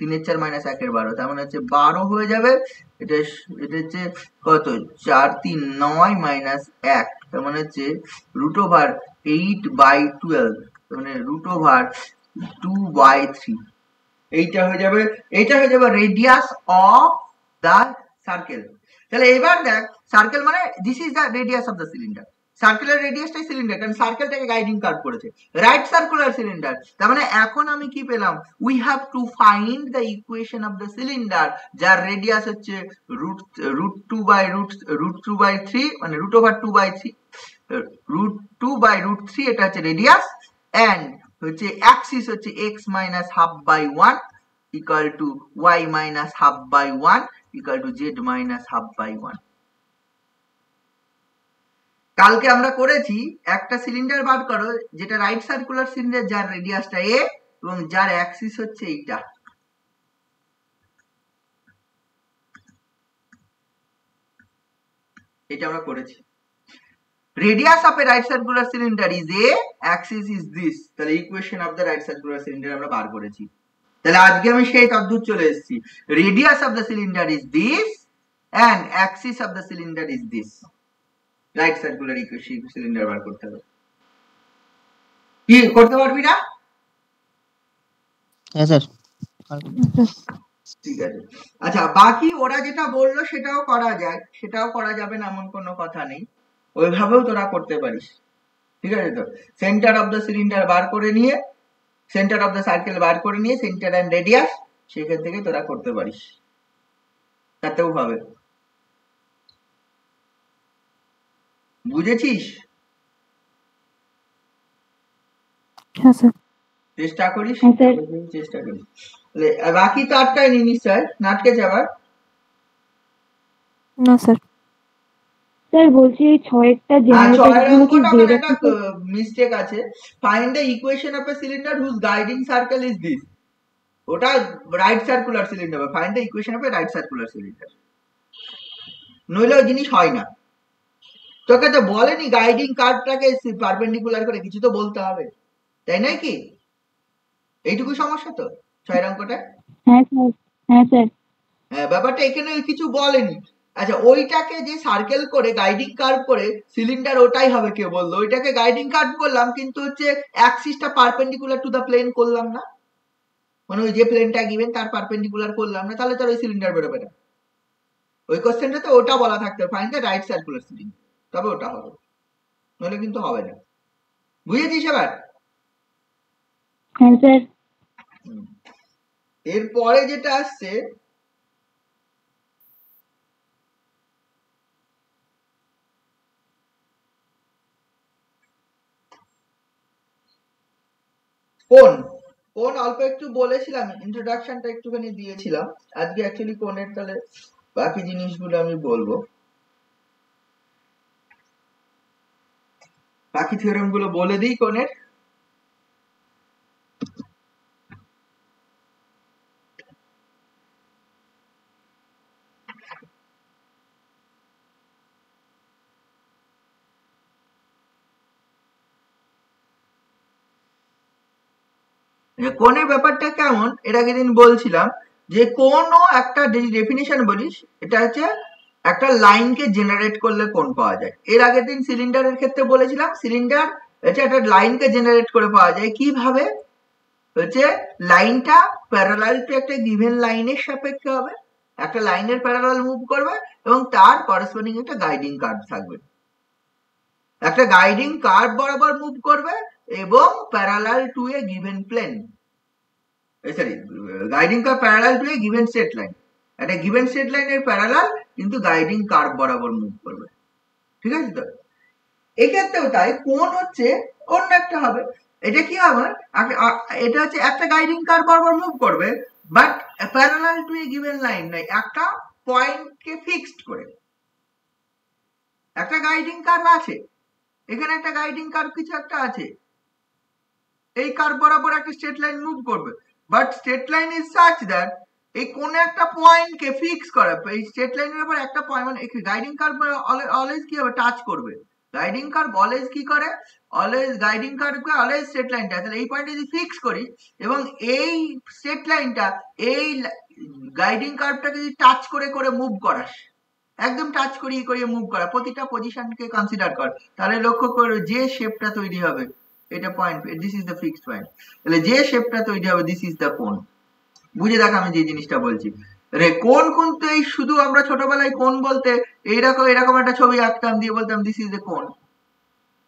3/4 মাইনাস 1/12, তার মানে হচ্ছে 12 হয়ে যাবে, এটা এটা হচ্ছে কত 4×3=9 মাইনাস 1, তার মানে হচ্ছে রুট ওভার 8/12, তার মানে রুট ওভার 2/3, এইটা হয়ে যাবে, এইটা হয়ে যাবে রেডিয়াস অফ দা সার্কেল। তাহলে এবার দেখ, সার্কেল মানে this is the radius of the cylinder, সার্কেলের রেডিয়াসটাই সিলিন্ডার, কারণ সার্কেলটাকে গাইডিং কার্ভ করেছে, রাইট সার্কুলার সিলিন্ডার, তার মানে এখন আমি কি পেলাম, we have to find the equation of the cylinder, যার রেডিয়াস হচ্ছে √2/√3 মানে √2/3, √2/√3, এটা হচ্ছে রেডিয়াস, এন্ড হচ্ছে অ্যাক্সিস হচ্ছে x minus half by 1 equal to y minus half by 1 equal to z minus half by 1। কালকে আমরা করেছি একটা সিলিন্ডার বার করো যেটা রাইট সার্কুলার সিলিন্ডার, যার রেডিয়াসটা a এবং যার অ্যাক্সিস হচ্ছে এইটা, এটা আমরা করেছি। Radius of a right circular cylinder is a, axis is this, তাহলে equation of the right circular cylinder আমরা বার করেছি, তাহলে আজকে আমি সেই তদ্দূর চলে এসেছি, radius of the cylinder is this and axis of the cylinder is this, right circular cylinder বার করতে হবে, কি করতে পারবি না? হ্যাঁ স্যার, ঠিক আছে, আচ্ছা বাকি ওরা যেটা বললো সেটাও করা যায়, সেটাও করা যাবে না এমন কোনো কথা নেই, ওইভাবেও তোরা করতে পারিস, ঠিক আছে তো, সেন্টার অফ দ্য সিলিন্ডার বার করে নিয়ে, সেন্টার অফ দ্য সার্কেল বার করে নিয়ে সেন্টার এন্ড রেডিয়াস, সেখান থেকে তোরা করতে পারিস, তাতেও হবে, বুঝেছিস? হ্যাঁ স্যার। চেষ্টা করিস, হ্যাঁ স্যার। চেষ্টা করিস, বাকি তো আটকায় নি নিশ্চয়, নাটকে যাবার না স্যার। স্যার বলছি এই 6-টা ছয়ের জেনারেটর গুলো কি অঙ্কটা জেড ওখানে একটা অ্যাক্সিসে? মিস্টেক আছে, find the equation of a cylinder whose guiding circle is this, ওটা right circular cylinder, find the equation of a right circular cylinder, নইলে ওই জিনিস হয় না, তোকে তো বলেনি গাইডিং কার্ভটাকে পারপেন্ডিকুলার করে কিছু তো বলতে হবে, তাই নয় কি? এইটুকু সমস্যা তো 6 অঙ্কটা। হ্যাঁ স্যার, হ্যাঁ স্যার। হ্যাঁ, ব্যাপারটা এখানে কিছু বলেনি। আচ্ছা ওইটাকে যে সার্কেল করে গাইডিং কার্ভ করে সিলিন্ডার, ওটাই হবে, কে বললো ওইটাকে গাইডিং কার্ভ করলাম কিন্তু হচ্ছে অ্যাক্সিসটা পারপেন্ডিকুলার টু দা প্লেন করলাম না, মানে ওই যে প্লেনটা গিভেন তার পারপেন্ডিকুলার করলাম না, তাহলে তো ওই সিলিন্ডার বেরোবে না, ওই কোশ্চেনটাতে ওটা বলা থাকতে find the right circular cylinder, তবে ওটা হবে, নইলে কিন্তু হবে না, বুঝেছিস এবার? হ্যাঁ স্যার। এরপরে যেটা আসছে কোন, কোন অল্প একটু বলেছিলাম, ইন্ট্রোডাকশনটা একটুখানি দিয়েছিলাম, আজকে অ্যাকচুয়ালি কোনের তাহলে বাকি জিনিসগুলো আমি বলবো, বাকি থিওরেম গুলো বলে দিই কোনের। কোণের ব্যাপারটা কেমন এর আগের দিন বলছিলাম যে কোণও একটা ডেফিনিশন বলিস, এটা হচ্ছে একটা লাইনকে জেনারেট করলে কোণ পাওয়া যায়। এর আগের দিন সিলিন্ডারের ক্ষেত্রে বলেছিলাম সিলিন্ডার হচ্ছে একটা লাইনকে জেনারেট করে পাওয়া যায় কিভাবে, হচ্ছে লাইনটা প্যারালাল টু একটা গিভেন লাইনের সাপেক্ষে হবে, একটা লাইনের প্যারালাল মুভ করবে এবং তার করেসপন্ডিং একটা গাইডিং কার্ভ থাকবে, একটা গাইডিং কার্ভ বরাবর মুভ করবে এবং parallel to a given plane, sorry guiding curve parallel to a given straight line, একটা গিভেন স্ট্রেট লাইনের প্যারালাল কিন্তু গাইডিং কার্ভ বরাবর মুভ করবে। ঠিক আছে, তো এক্ষেত্রেও তাই কোণ হচ্ছে অন্য একটা হবে, এটা কি হবে, এটা হচ্ছে একটা গাইডিং কার্ভ বরাবর মুভ করবে but parallel to a given line নাই, একটা পয়েন্টকে ফিক্সড করে। একটা গাইডিং কার্ভ আছে, এখানে একটা গাইডিং কার্ভ কিছু একটা আছে, এই কার্ভ বরাবর একটা স্ট্রেট লাইন মুভ করবে but straight line is such that এই কোন একটা পয়েন্টকে ফিক্স করা, এই স্ট্রেট লাইনের উপর একটা পয়েন্ট মানে গাইডিং কার্ভ অলওয়েজ কি হবে, টাচ করবে। গাইডিং কার্ভ অলওয়েজ কি করে, অলওয়েজ গাইডিং কার্ভকে অলওয়েজ স্ট্রেট লাইনটা, তাহলে এই পয়েন্টে যদি ফিক্স করি এবং এই স্ট্রেট লাইনটা এই গাইডিং কার্ভটাকে যদি টাচ করে করে মুভ করাস, একদম টাচ করিয়ে করিয়ে মুভ করা, প্রতিটা পজিশনকে কনসিডার কর, তাহলে লক্ষ্য করো যে শেপটা তৈরি হবে এটা point, this is the fixed point, তাহলে যে শেপটা তৈরি হবে দিস ইজ দ্য কোণ। বুঝে দেখ আমি যে জিনিসটা বলছি, রে কোণ কিন্তু এই শুধু আমরা ছোটবেলায় কোণ বলতে এইরকম এরকম একটা ছবি আঁকতাম দিয়ে বলতাম দিস ইজ দ্য কোণ,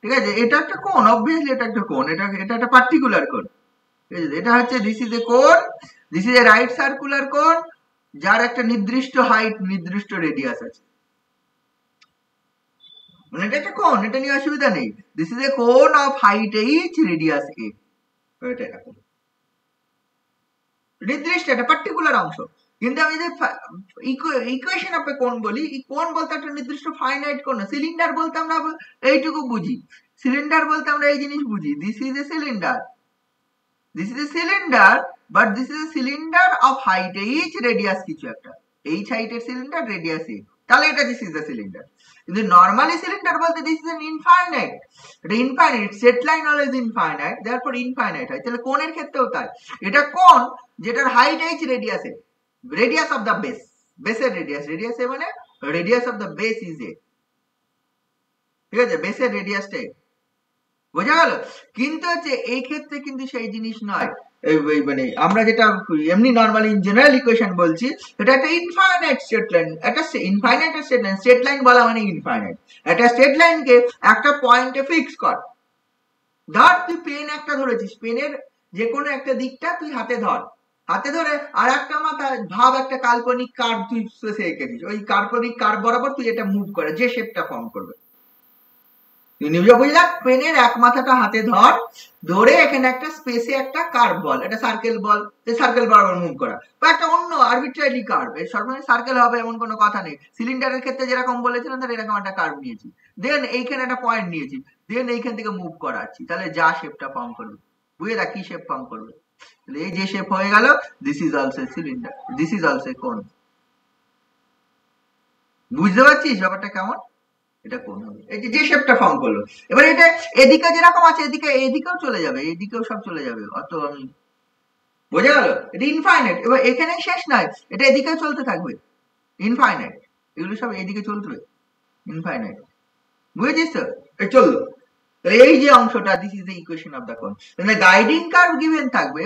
ঠিক আছে, এটা একটা কোণ, অবভিয়াসলি এটা একটা কোণ, এটা একটা পার্টিকুলার কোণ, ঠিক আছে, এটা হচ্ছে দিস ইজ এ কোণ, this is A right circular cone যার একটা নির্দিষ্ট হাইট নির্দিষ্ট রেডিয়াস আছে, মানে এটা একটা কোণ, এটা নিয়ে অসুবিধা নেই, দিস ইজ এ কোণ অফ হাইট এইচ রেডিয়াস এ, এটা এরকম নির্দিষ্ট একটা পার্টিকুলার অংশ। কিন্তু আমি যে ইকুয়েশন অফ এ কোণ বলি, এই কোণ বলতে একটা নির্দিষ্ট ফাইনাইট কোণ, সিলিন্ডার বলতে আমরা এইটুকু বুঝি, সিলিন্ডার বলতে আমরা এই জিনিস বুঝি, this is A cylinder, this is A cylinder but this is A cylinder of height H radius কিছু একটা, এইচ হাইটের সিলিন্ডার রেডিয়াস এ, তাহলে এটা দিস ইজ দ্য সিলিন্ডার। কিন্তু নরমালি সিলিন্ডার বলতে দিস ইজ এন ইনফাইনাইট, এটা infinite, set line always infinite, therefore infinite হয়, তাহলে কোণের ক্ষেত্রেও তাই, এটা কোণ যেটার height H radius A, radius of the base, বেসের রেডিয়াস, রেডিয়াস এ মানে radius of the base is a, ঠিক আছে, বেসের রেডিয়াসটা বোঝা গেল। কিন্তু হচ্ছে এই ক্ষেত্রে কিন্তু সেই জিনিস নয়, মানে আমরা যেটা এমনি নরমালি ইন জেনারেল ইকুয়েশন বলছি, এটা একটা ইনফাইনাইট স্ট্রেট লাইন, একটা infinite straight line, straight line বলা মানে ইনফাইনাইট, একটা স্ট্রেট লাইনকে একটা পয়েন্টে ফিক্স কর, ধর তুই পেন একটা ধরেছিস, পেনের যে কোনো একটা দিকটা তুই হাতে ধর, হাতে ধরে আর একটা মাথা ভাব একটা কাল্পনিক কার্ভ তুই স্পেসে এঁকেছিস, ওই কাল্পনিক কার্ভ বরাবর তুই এটা মুভ করে যে শেপটা ফর্ম করবে, বুঝলাম, পেনের এক মাথাটা হাতে ধর, ধরে এখানে একটা স্পেসে একটা কার্ভ বল, একটা সার্কেল বল, সার্কেল বরাবর মুভ করা, বা একটা অন্য আরবিট্রারি কার্ভ, এর সর্বনিম্ন সার্কেল হবে এমন কোনো কথা নেই, সিলিন্ডারের ক্ষেত্রে যেরকম বলেছিলাম তাহলে এরকম একটা কার্ভ নিয়েছি, দেন এইখানে একটা পয়েন্ট নিয়েছি, দেন এইখান থেকে মুভ করাচ্ছি, তাহলে যা শেপটা ফর্ম করবে, বুঝে দেখ কি শেপ ফর্ম করবে, তাহলে এই যে শেপ হয়ে গেল this is also cylinder, this is also কোণ। বুঝতে পারছিস ব্যাপারটা কেমন, এটা কোণ হবে, এই যে শেপটা ফর্ম করলো, এবার এটা এদিকে যেরকম আছে এদিকে এদিকেও চলে যাবে, এদিকেও সব চলে যাবে, অত আমি বোঝা গেল, এটা ইনফাইনাইট, এবার এখানে শেষ নয়, এটা এদিকেও চলতে থাকবে, ইনফাইনাইট, এগুলো সব এদিকে চলবে ইনফাইনাইট, বুঝেছিস তো, এই চললো, তাহলে এই যে অংশটা this is the equation of the কোণ, তাহলে গাইডিং কার্ভ গিভেন থাকবে,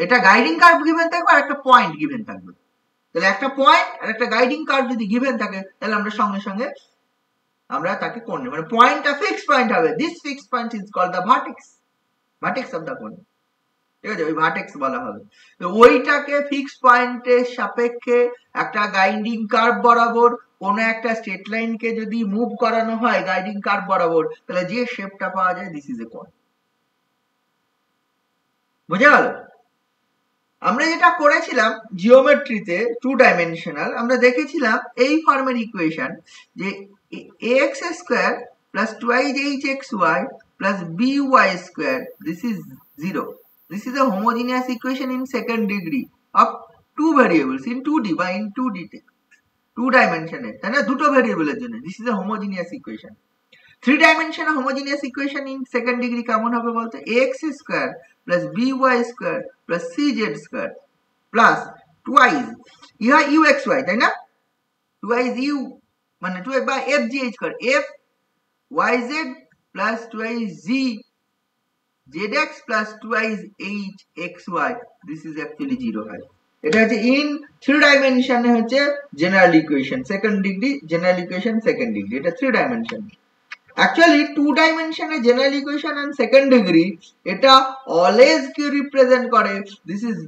এটা গাইডিং কার্ভ গিভেন থাকবে আর একটা পয়েন্ট গিভেন থাকবে, তাহলে একটা পয়েন্ট আর একটা গাইডিং কার্ভ যদি গিভেন থাকে তাহলে আমরা সঙ্গে সঙ্গে আমরা তাকে কোণ, মানে পয়েন্টটা ফিক্স পয়েন্ট হবে, this fix point is called the vertex, vertex of the cone, ঠিক আছে, ওই ভার্টেক্স বলা হবে, তো ওইটাকে ফিক্স পয়েন্টের সাপেক্ষে একটা গাইডিং কার্ভ বরাবর কোন একটা স্ট্রেট লাইনকে যদি মুভ করানো হয় গাইডিং কার্ভ বরাবর, তাহলে যে শেপটা পাওয়া যায় দিস ইজ এ কোণ, বুঝা গেল। আমরা যেটা করেছিলাম জিওমেট্রিতে 2 ডাইমেনশনাল, আমরা দেখেছিলাম এই ফর্মের ইকুয়েশন যে ax square plus 2hxy plus by square this is 0, this is a homogeneous equation in second degree of 2 variables in 2D বা in 2D, 2 ডাইমেনশনে, তাই না, দুটো ভেরিয়েবলের জন্য, this is a homogeneous equation। Three ডাইমেনশনে homogeneous equation in second degree কেমন হবে বলতো? X square plus b y square plus সিজেড স্কোয়ার প্লাস টুয়াইজ ইহা ইউ এক্স ওয়াই, তাই না? টুয়াইজ ইউ মানে টু বা f g h square, f y z plus twice g z x plus twice h x y, this is actually 0 হয়। এটা হচ্ছে in three ডাইমেনশনে হচ্ছে general equation second degree, general equation second degree, এটা three dimension. Actually two ডাইমেনশনে general equation and second degree এটা always কি represent করে?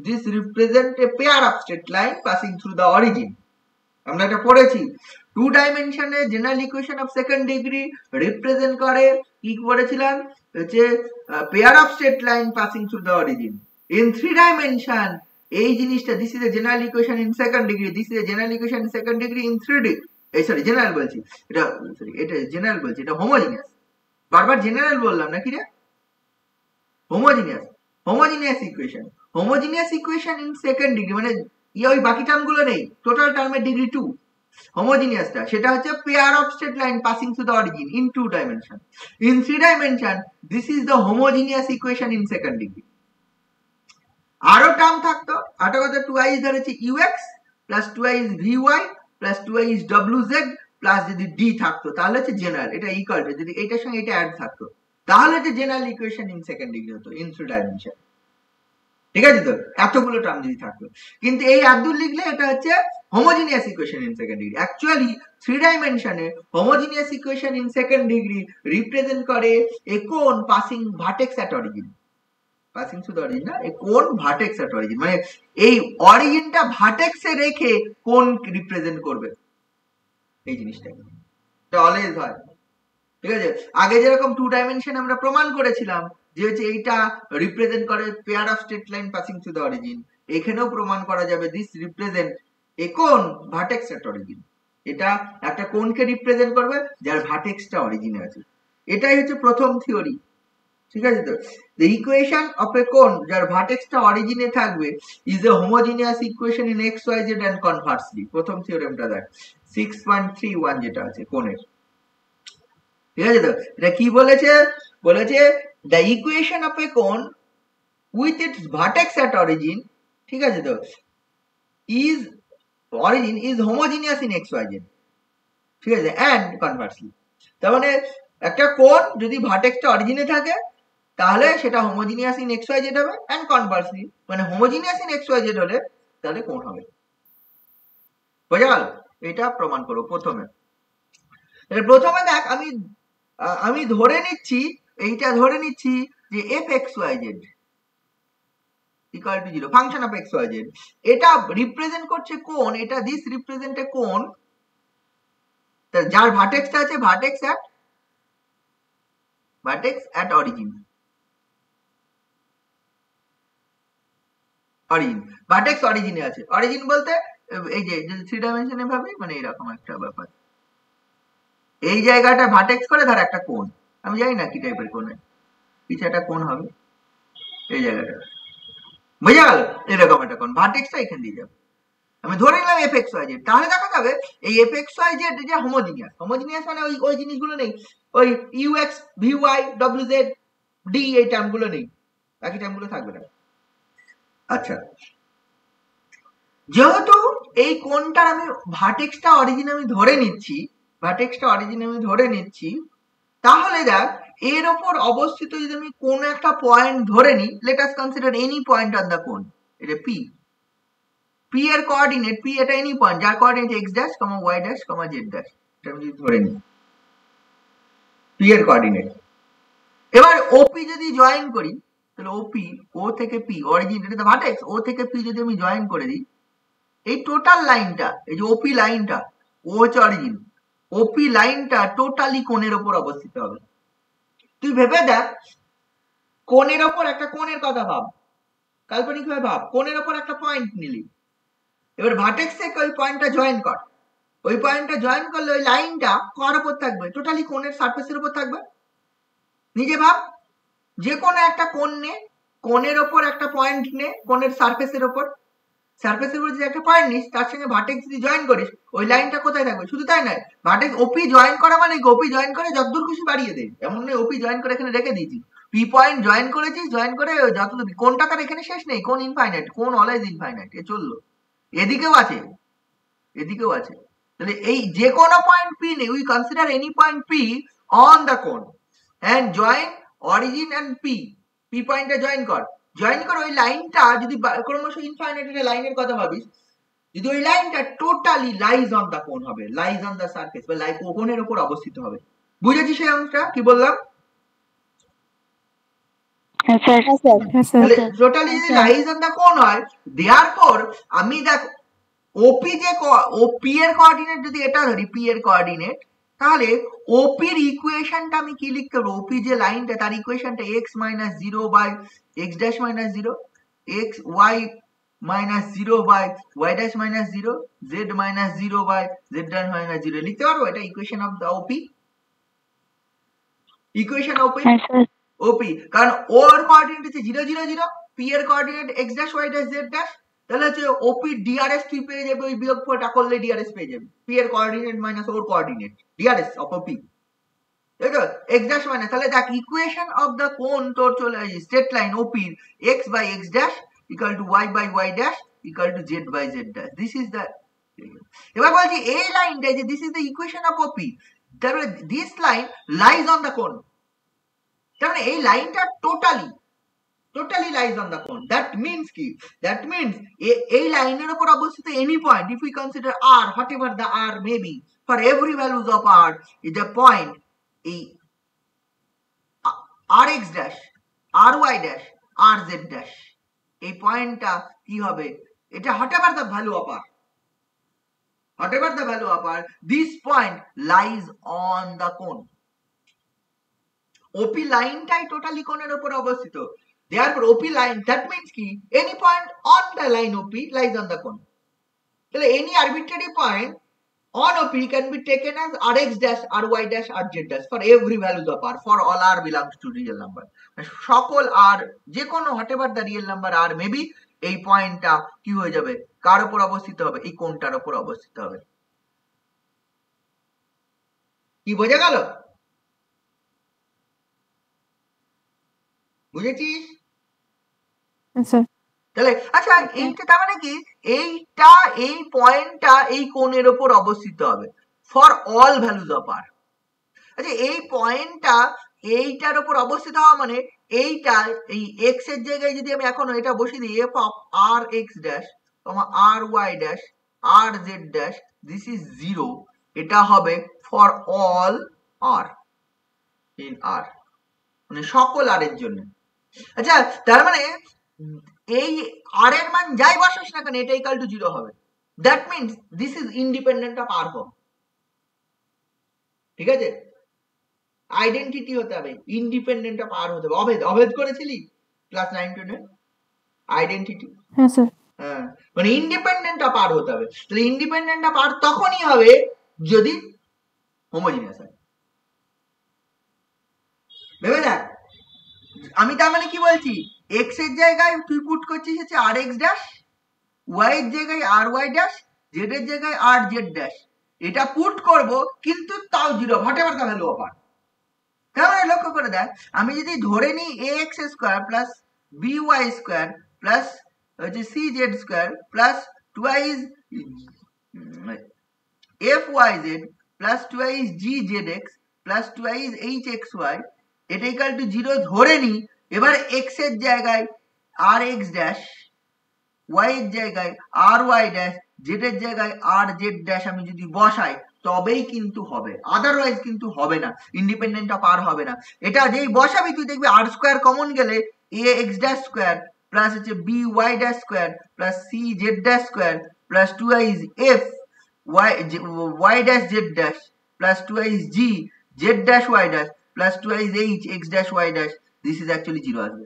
This represent a pair of straight line passing through the origin. আমরা এটা পড়েছি, টু ডাইমেনশনে general equation of second degree represent করে কি পড়েছিলাম, হচ্ছে pair of straight line passing through the origin. In three dimension এই জিনিসটা, this is a general equation in second degree, this is a general equation in second degree in three degree, এই sorry general বলছি, এটা sorry এটা general বলছি, এটা homogeneous, বারবার general বললাম না কি রে, homogeneous, homogeneous equation, homogeneous equation in second degree মানে ওই বাকি টার্মগুলো নেই, টোটাল টার্মের ডিগ্রি 2, হোমোজিনিয়াসটা সেটা হচ্ছে pair of straight line passing through the origin in two dimension. In three dimension this is the homogeneous equation in second degree. আরো term থাকতো, আরো কথা টুয়াইজ ধরেছি u x plus twice v y plus twice ডব্লিউজেড plus যদি d থাকতো তাহলে হচ্ছে জেনারেল, এটা ইকুয়াল টু যদি এইটার সঙ্গে এটা অ্যাড থাকতো তাহলে হচ্ছে general equation in second degree হতো ইন থ্রি ডাইমেনশন। ঠিক আছে তো, এতগুলো টার্ম যদি থাকতো, কিন্তু এই আব্দুল লিখলে এটা হচ্ছে homogeneous equation in second degree. Actually three ডাইমেনশনে homogeneous equation in second degree represent করে a cone passing vertex at origin, passing through the origin না, এ কোন ভার্টেক্স অ্যাট অরিজিন মানে এই অরিজিনটা ভার্টেক্সে রেখে কোন রিপ্রেজেন্ট করবে, এই জিনিসটা এটা অলওয়েজ হয়। ঠিক আছে, আগে যেরকম টু ডাইমেনশনে আমরা প্রমাণ করেছিলাম যে হচ্ছে এইটা রিপ্রেজেন্ট করে pair of straight line passing through the origin, এখানেও প্রমাণ করা যাবে দিস রিপ্রেজেন্ট এ কোন ভার্টেক্স অ্যাট অরিজিন, এটা একটা কোনকে রিপ্রেজেন্ট করবে যার ভার্টেক্সটা অরিজিনে আছে। এটাই হচ্ছে প্রথম থিওরি। ঠিক আছে তো, দ্য ইকুয়েশন অফ এ কোন যার ভার্টেক্সটা অরিজিনে থাকবে is a homogeneous equation in x Y z and conversely. প্রথম থিওরেমটা দেখ 6.31 যেটা আছে কোণের। ঠিক আছে তো, এটা কি বলেছে? বলেছে the equation of a cone with its vertex at origin, ঠিক আছে তো, is origin is homogeneous in x Y z, ঠিক আছে, এন্ড কনভার্সলি। তার মানে একটা কোণ যদি ভার্টেক্সটা অরিজিনে থাকে তাহলে সেটা homogeneous in x Y z হবে, এন্ড কনভার্সলি মানে homogeneous in x Y z হলে তাহলে কোণ হবে। বোঝা গেল? এটা প্রমাণ করো প্রথমে। প্রথমে দেখ আমি ধরে নিচ্ছি, এইটা ধরে নিচ্ছি যে f x Y z equal to 0 function of x Y z, এটা রিপ্রেজেন্ট করছে কোন, এটা দিস রিপ্রেজেন্ট এ কোন যার ভার্টেক্সটা আছে vertex at origin, origin vertex অরিজিনে আছে। অরিজিন বলতে এই যে যদি থ্রি ডাইমেনশনে ভাবে মানে এরকম একটা ব্যাপার, এই জায়গাটা ভার্টেক্স করে ধর একটা কোণ, আমি জানি না কি টাইপের কোণ, কিছু একটা কোণ হবে এই জায়গাটা, বোঝা গেল? এরকম একটা কোণ, ভার্টেক্সটা এখান দিয়ে যাবে, আমি ধরে নিলাম এফ এক্স ওয়াই জেড, তাহলে দেখা যাবে এই এফ এক্স ওয়াই জেড যে হোমোজিনিয়াস, হোমোজিনিয়াস মানে ওই জিনিসগুলো নেই, ওই ইউ এক্স ভি ওয়াই ডব্লিউ জেড ডি এই টার্মগুলো নেই, বাকি টার্মগুলো থাকবে না। আচ্ছা, যেহেতু এই কোণটার আমি ভার্টেক্সটা অরিজিন আমি ধরে নিচ্ছি, তাহলে দেখ এর ওপর অবস্থিত যদি আমি কোন একটা পয়েন্ট ধরে নিই, let us consider any point on the কোণ, এটা পি, পি এর কোঅর্ডিনেট, পি এটা এনি পয়েন্ট যার কোঅর্ডিনেট এক্স ড্যাশ কমা ওয়াই ড্যাশ কমা জেড ড্যাশ, এটা আমি যদি ধরে নিই পি এর কোঅর্ডিনেট। এবার ওপি যদি জয়েন করি তাহলে ওপি, ও থেকে পি অরিজিন, এটা ভার্টেক্স, ও থেকে পি যদি আমি জয়েন করে দিই, এই টোটাল লাইনটা, এই যে ওপি লাইনটা, ও হচ্ছে অরিজিন, ওপি লাইনটা টোটালি কোণের ওপর অবস্থিত হবে। তুই ভেবে দেখ, কোণের ওপর একটা কোণের কথা ভাব, কাল্পনিক ভাবে ভাব, কোণের ওপর একটা পয়েন্ট নিলি, এবার ভার্টেক্স থেকে ওই পয়েন্টটা জয়েন কর, ওই পয়েন্টটা জয়েন করলে ওই লাইনটা কার উপর থাকবে? টোটালি কোণের সারফেসের উপর থাকবে। নিজে ভাব, যে কোনো একটা কোণ নে, কোণের ওপর একটা পয়েন্ট নে, কোণের সারফেসের ওপর, সারফেসের উপরে যদি একটা পয়েন্ট নিস তার সঙ্গে ভার্টেক্স যদি জয়েন করিস ওই লাইনটা কোথায় থাকবে? শুধু তাই নয়, ভার্টেক্স ওপি জয়েন করা মানে কি, ওপি জয়েন করে যতদূর খুশি বাড়িয়ে দে, এমন নয় ওপি জয়েন করে এখানে রেখে দিয়েছি, পি পয়েন্ট জয়েন করেছিস, জয়েন করে যতদূর, কোনটা তার এখানে শেষ নেই, কোন ইনফাইনাইট, কোন অলওয়েজ ইনফাইনাইট, এ চললো, এদিকেও আছে, এদিকেও আছে। তাহলে এই যে কোনো পয়েন্ট পি নেই, we consider any point p on the cone and join origin and p, p পয়েন্টটা জয়েন কর, জয়েন কর ওই লাইনটা, যদি ক্রমশ ইনফাইনাইটের লাইনের কথা ভাবিস, যদি ওই লাইনটা টোটালি লাইজ অন দ্য কোন হবে, লাইজ অন দ্য সারফেস বা কোনের উপর অবস্থিত হবে। বুঝেছিস সেই অংশটা কি বললাম? হ্যাঁ স্যার। হ্যাঁ স্যার। তাহলে টোটালি যদি লাইজ অন দ্য কোন হয়, দেয়ারফর আমি দেখ ওপি যে ওপি এর কোঅর্ডিনেট যদি এটা ধরি, পি এর কোঅর্ডিনেট, তাহলে ওপি এর ইকুয়েশনটা আমি কি লিখতে পারবো? ওপি যে লাইনটা তার ইকুয়েশনটা x minus 0 by x dash minus 0, x y minus 0 by y dash minus 0, z minus 0 by z dash minus 0 লিখতে পারবো? এটা equation of the OP, equation OP, হ্যাঁ স্যার। ওপি, কারণ ওর কোঅর্ডিনেট হচ্ছে 0 0 0, পি এর coordinate x dash y dash z dash, তাহলে হচ্ছে ওপি DRS তুই পেয়ে যাবে, ওই বিয়োগফলটা করলে ডিআরএস পেয়ে যাবে, পি এর coordinate minus or coordinate, DRS of P, তাই তো, x ড্যাশ মাইনাস, তাহলে দেখ ইকুয়েশন অফ দা কোন তোর চলে আসে straight line OP x by x dash equal to y by y dash equal to z by z dash, this is the, এবার বলছি এই লাইনটা যে this is the equation of OP, তাহলে this line lies on the cone, তাহলে এই লাইনটা totally lies on the cone, that means কি, দ্যাট মিন্স এই লাইনের উপর অবস্থিত any point, if we consider r whatever the r may be, for every values of r is a point, এই rx dash ry dash rz dash, এই পয়েন্টটা কি হবে? এটা whatever the value of r, whatever the value of r, this point lies on the cone. OP লাইনটাই totally কোণের উপর অবস্থিত, therefore OP line, that means কি, any point on the line OP lies on the cone, তাহলে any arbitrary point on OP can be taken as rx dash ry dash rz dash for every value of r, for all r belongs to real number, সকল r যে কোনো whatever the real number r may be, এই পয়েন্টটা কি হয়ে যাবে, কার উপর অবস্থিত হবে? এই কোণটার উপর অবস্থিত হবে। কি বোঝা গেল? বুঝেছিস? স্যার। তাহলে আচ্ছা, এইটা তার মানে কি, এইটা এই পয়েন্টটা এই কোণের উপর অবস্থিত হবে ফর অল ভ্যালুজ অফ আর। আচ্ছা, এই পয়েন্টটা এইটার উপর অবস্থিত হওয়া মানে এইটা, এই এক্স এর জায়গায় যদি আমি এখন এটা বসিয়ে দিই, f of r x dash r y dash r z dash, this is 0, এটা হবে for all r in r, মানে সকল আর এর জন্য। আচ্ছা, তার মানে এই আর এর মান যাই বসাস না কেন এটা ইকুয়াল টু 0 হবে, that means this is independent of r হবে, ঠিক আছে? আইডেন্টিটি হতে হবে, ইন্ডিপেন্ডেন্ট অফ আর হতে হবে। অভেদ করেছিলি ক্লাস 9 10 আইডেন্টিটি? হ্যাঁ স্যার। হ্যাঁ, মানে ইন্ডিপেন্ডেন্ট অফ আর হতে হবে। তাহলে ইন্ডিপেন্ডেন্ট অফ আর তখনই হবে যদি হোমোজিনিয়াস হয়। ভেবে দেখ, আমি তার মানে কি বলছি, এক্স এর জায়গায় তুই পুট করছিস হচ্ছে আর এক্স ড্যাশ, ওয়াই এর জায়গায় আর ওয়াই ড্যাশ, জেড এর জায়গায় আর জেড ড্যাশ, এটা পুট করব কিন্তু তাও 0, whatever the value of r. তার মানে লক্ষ্য করে দেখ, আমি যদি ধরে নিই a x square plus b y square plus হচ্ছে c z square plus twice f y z plus twice g z x plus twice h x y, এটা ইকুয়াল টু 0 ধরে নিই। এবার এক্স এর জায়গায় আর এক্স ড্যাশ, ওয়াই এর জায়গায় আর y dash, z এর জায়গায় আর জেড ড্যাশ আমি যদি বসাই তবেই কিন্তু হবে, আদারওয়াইজ কিন্তু হবে না, ইন্ডিপেন্ডেন্ট অফ আর হবে না। এটা যেই বসাবি তুই দেখবি আর স্কোয়ার কমন গেলে a x dash square plus হচ্ছে b y dash square plus c z dash square plus twice f y dash z dash plus twice g z dash y dash plus twice h x dash y dash, this is actually 0 আসবে।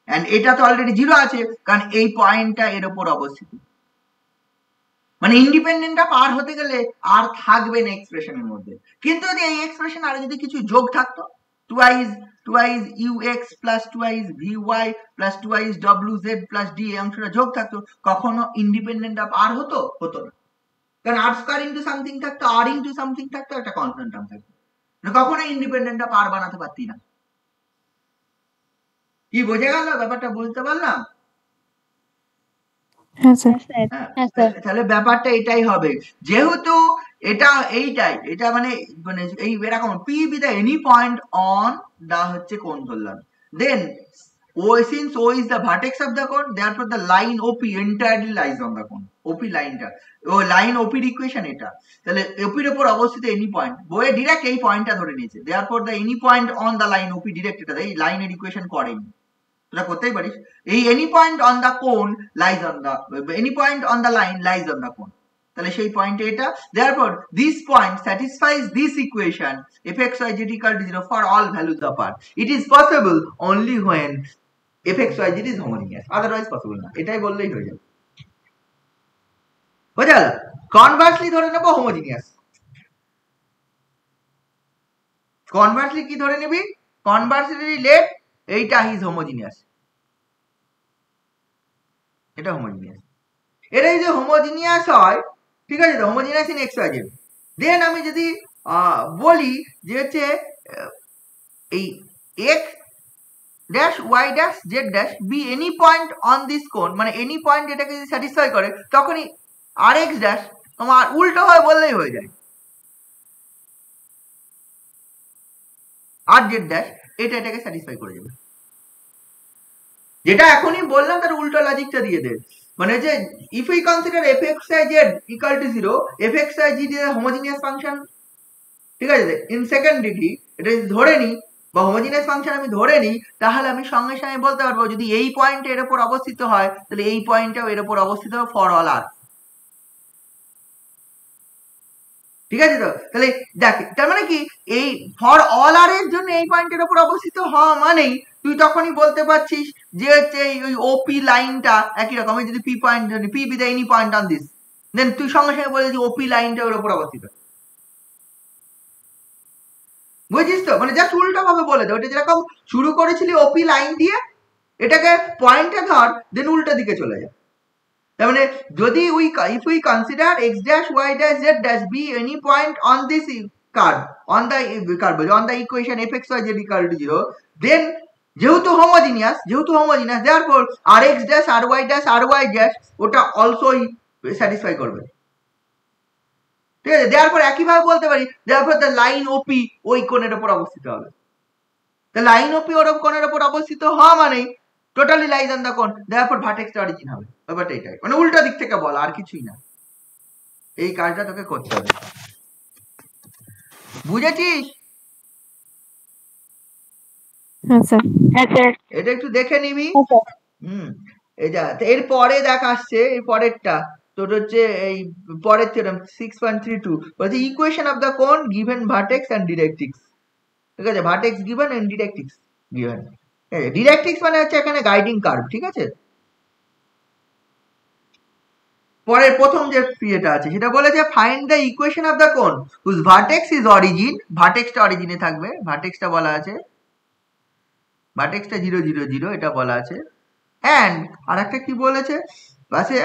And এটা তো already 0 আছে কারণ এই পয়েন্টটা এর উপর অবস্থিত, মানে ইন্ডিপেন্ডেন্ট অফ আর হতে গেলে আর থাকবে না এক্সপ্রেশনের মধ্যে। কিন্তু যদি এই এক্সপ্রেশন আর যদি কিছু যোগ থাকতো twice u x plus twice v y plus twice ডব্লিউজেড প্লাস ডি এই অংশটা যোগ থাকতো, কখনো ইন্ডিপেন্ডেন্ট অফ আর হতো না। কারণ আর স্কয়ার ইন্টু সামথিং থাকতো, আর ইন্টু সামথিং থাকতো, একটা কনস্ট্যান্ট টার্ম থাকতো, কখনো ইন্ডিপেন্ডেন্ট অফ আর বানাতে পারতি না। কি বোঝা গেল ব্যাপারটা? বুঝতে পারলাম? হ্যাঁ স্যার। হ্যাঁ স্যার। তাহলে ব্যাপারটা এটাই হবে, যেহেতু এটা মানে এই এরকম p with any point on the হচ্ছে কোণ ধরলাম, দেন O, since O is the vertex of the cone, therefore the line OP entirely lies on the cone. OP লাইনটা, ও লাইন OP এর ইকুয়েশন এটা। তাহলে OP এর উপর অবস্থিত এনি পয়েন্ট, বইয়ে ডিরেক্ট এই পয়েন্টটা ধরে নিয়েছে, therefore the any point on the line OP direct এটা, এই লাইনের ইকুয়েশন করেনি, তোরা করতেই পারিস। এই any point on the cone lies on the, any point on the line lies on the cone, তাহলে সেই পয়েন্টে এটা, therefore this point satisfies this equation fxy z equal to 0 for all values of r. It is possible only when fxy z is homogeneous, otherwise possible না, এটাই বললেই হয়ে যাবে। বুঝা গেল? কনভার্সলি ধরে নেব হোমোজিনিয়াস। কনভার্সলি কি ধরে নিবি? কনভার্সলি লেট এইটা ইজ হোমোজিনিয়াস, এটা হোমোজিনিয়াস। এটা যদি হোমোজিনিয়াস হয়, ঠিক আছে, তো homogeneous in x Y z, then আমি যদি বলি যে হচ্ছে এই x dash y dash z dash be any point on this cone, মানে এনি পয়েন্ট এটাকে যদি স্যাটিসফাই করে, তখনই আর এক্স ড্যাশ তোমার উল্টো হয় বললেই হয়ে যায়, আর জেড ড্যাশ এটা এটাকে স্যাটিসফাই করে যাবে। যেটা এখনই বললাম তার উল্টো লজিকটা দিয়ে দে, মানে যে if we consider fxy z equal to 0, fxy z is a homogeneous function, ঠিক আছে, ইন সেকেন্ড ডিগ্রি, এটা যদি ধরে নিই বা হোমোজিনিয়াস ফাংশন আমি ধরে নিই, তাহলে আমি সঙ্গে সঙ্গে বলতে পারবো যদি এই পয়েন্টে এর উপর অবস্থিত হয়, তাহলে এই পয়েন্টটাও এর উপর অবস্থিত হবে ফর অল আর। ঠিক আছে, তো তাহলে দেখ, তার মানে কি এই ফর অল আর এর জন্য এই পয়েন্টের উপর অবস্থিত হওয়া মানেই তুই তখনই বলতে পারছিস যে হচ্ছে ওই ওপি লাইনটা একই রকম, যদি p point, p with any point on this, then তুই সঙ্গে সঙ্গে বলে যে ওপি লাইনটা ওর উপর অবস্থিত। বুঝছিস তো? মানে জাস্ট উল্টো ভাবে বলে দে, ওটা যেরকম শুরু করেছিলি ওপি লাইন দিয়ে, এটাকে পয়েন্টে ধর, দেন উল্টো দিকে চলে যায়। তার মানে যদি if we consider x dash y dash z dash be any point on this curve, on the equation fxy z equal to 0, then যেহেতু homogeneous, therefore rx dash ry dash ry dash ওটা also satisfy করবে। ঠিক আছে, therefore একই ভাবে বলতে পারি therefore the line OP ওই কোণের উপর অবস্থিত হবে। the line OP ওর কোণের উপর অবস্থিত হওয়া মানে টোটালি লাইজ অন দ্য কোণ, therefore ভার্টেক্সটা অরিজিন হবে। ব্যাপারটা এটাই, মানে উল্টো দিক থেকে বল, আর কিছুই না। এই কাজটা তোকে করতে হবে, বুঝেছিস? হ্যাঁ স্যার। হ্যাঁ স্যার। এটা একটু দেখে নিবি। হ্যাঁ স্যার। এটা এরপরে দেখ আসছে, এর পরেরটা তোর হচ্ছে এই পরের থিওরেম 6.32 বলছে ইকুয়েশন অফ দ্য কোণ গিভেন ভার্টেক্স এন্ড ডিরেক্ট্রিক্স। ঠিক আছে, ভার্টেক্স গিভেন এন্ড ডিরেক্ট্রিক্স গিভেন। ডিরেক্ট্রিক্স মানে হচ্ছে এখানে গাইডিং কার্ভ। ঠিক আছে, পরের প্রথম যে ইয়েটা আছে সেটা বলেছে find the equation of the কোণ হুজ ভার্টেক্স ইজ অরিজিন, ভার্টেক্সটা অরিজিনে থাকবে, ভার্টেক্সটা বলা আছে, ভার্টেক্সটা 0 0 0 এটা বলা আছে, and আর একটা কি বলেছে পাশে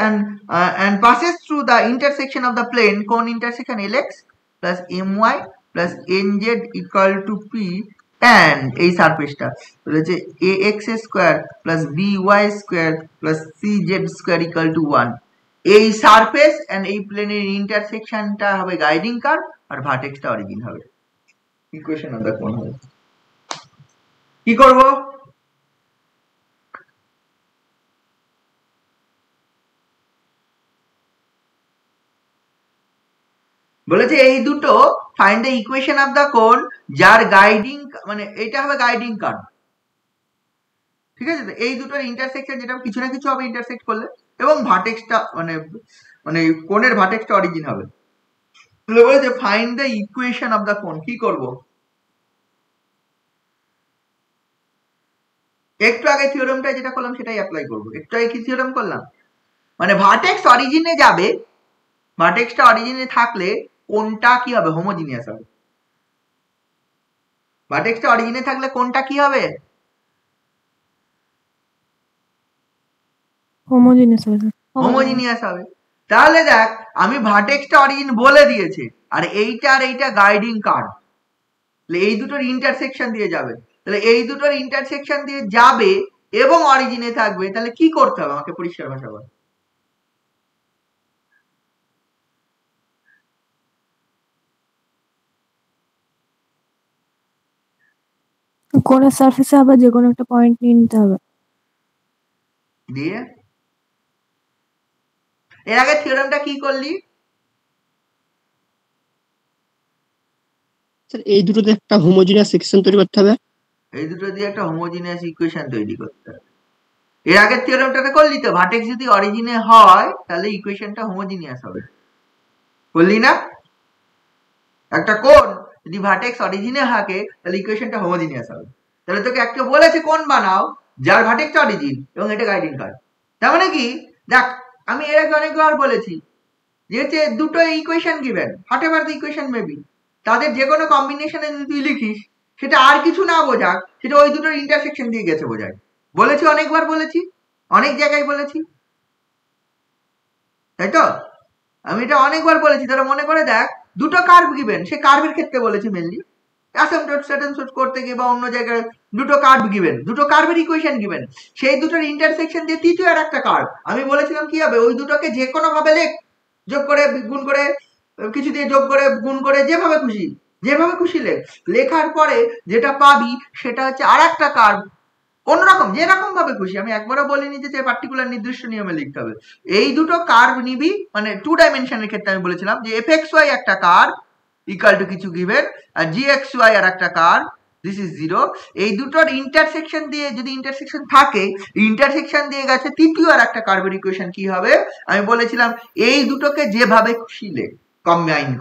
and passes through the intersection of the plane cone intersection lx plus my plus nz equal to p, and এই সারফেসটা বলেছে ax square plus by square plus cz square equal to 1, এই সারফেস এন্ড এই প্লেনের ইন্টারসেকশনটা হবে guiding curve আর ভার্টেক্সটা origin হবে, equation of the কোণ হবে। কি করব? বলেছে এই দুটো find the equation of the কোণ যার গাইডিং, মানে এটা হবে গাইডিং কার্ভ। ঠিক আছে, এই দুটোর ইন্টারসেকশন যেটা কিছু না কিছু হবে ইন্টারসেক্ট করলে, এবং ভার্টেক্সটা মানে কোণের ভার্টেক্সটা অরিজিন হবে। বলেছে find the equation of the কোণ। কি করব? একটু আগে থিওরেমটা যেটা করলাম সেটাই অ্যাপ্লাই করব। একটু আগে কি থিওরেম করলাম, মানে ভার্টেক্স অরিজিনে যাবে, ভার্টেক্সটা অরিজিনে থাকলে কোনটা কি হবে? হোমোজিনিয়াস হবে। ভার্টেক্সটা অরিজিনে থাকলে কোনটা কি হবে? হোমোজিনিয়াস হবে স্যার। হোমোজিনিয়াস হবে। তাহলে দেখ আমি ভার্টেক্সটা অরিজিন বলে দিয়েছে, আর এইটা আর এইটা গাইডিং কার্ভ, তাহলে এই দুটোর ইন্টারসেকশন দিয়ে যাবে, তাহলে এই দুটোর ইন্টারসেকশন দিয়ে যাবে এবং অরিজিনে থাকবে, তাহলে কি করতে হবে আমাকে পরিষ্কার ভাষা বল। কোণের সারফেসে আবার যে কোনো একটা পয়েন্ট নিয়ে নিতে হবে। দিয়ে এর আগে থিওরেমটা কি করলি? স্যার এই দুটোতে একটা হোমোজিনিয়াস সেকশন তৈরি করতে হবে। এই দুটো দিয়ে একটা হোমোজিনিয়াস ইকুয়েশন তৈরি করতে হবে। এর আগের থিওরেমটাতে করলি তো, ভার্টেক্স যদি অরিজিনে হয় তাহলে ইকুয়েশনটা হোমোজিনিয়াস হবে, করলি না? একটা কোণ যদি ভার্টেক্স অরিজিনে থাকে তাহলে ইকুয়েশনটা হোমোজিনিয়াস হবে। তাহলে তোকে একটা বলেছে কোণ বানাও যার ভার্টেক্স অরিজিন এবং এটা গাইডিং কার্ভ। তার মানে কি, দেখ আমি এর আগে অনেকবার বলেছি যে হচ্ছে দুটো equation given, whatever the equation may be, তাদের যে কোনো কম্বিনেশনে যদি তুই লিখিস সেটা আর কিছু না বোঝাক, সেটা ওই দুটোর ইন্টারসেকশন দিয়ে গেছে বোঝায়। বলেছি, অনেকবার বলেছি, অনেক জায়গায় বলেছি, তাই তো? আমি এটা অনেকবার বলেছি, তারা মনে করে দেখ দুটো কার্ভ গিভেন, সে কার্ভের ক্ষেত্রে বলেছি মেনলি, অ্যাসেম্পটড সেটেনসড করতে গিয়ে বা অন্য জায়গায় দুটো কার্ভ গিভেন, দুটো কার্ভের ইকুয়েশন গিভেন, সেই দুটোর ইন্টারসেকশন দিয়ে তৃতীয় আর একটা কার্ভ। আমি বলেছিলাম কি হবে, ওই দুটোকে যে কোনো ভাবে লেখ, যোগ করে গুণ করে কিছু দিয়ে যোগ করে গুণ করে যেভাবে খুশি, যেভাবে খুশি লেখ, লেখার পরে যেটা পাবি সেটা হচ্ছে আর একটা কার্ভ, অন্যরকম যেরকম ভাবে খুশি। আমি একবারও বলিনি যে পার্টিকুলার নির্দিষ্ট নিয়মে লিখতে হবে। এই দুটো কার্ভ নিবি, মানে 2 ডাইমেনশনের ক্ষেত্রে আমি বলেছিলাম যে fxy একটা কার্ভ ইকুয়াল টু কিছু গিভেন, আর gxy আর একটা কার্ভ, দিস ইজ 0। এই দুটোর ইন্টারসেকশন দিয়ে যদি ইন্টারসেকশন থাকে, ইন্টারসেকশন দিয়ে গেছে তৃতীয় আর একটা কার্ভের ইকুয়েশন কি হবে, আমি বলেছিলাম এই দুটোকে যেভাবে খুশি লেখ, কম্বাইন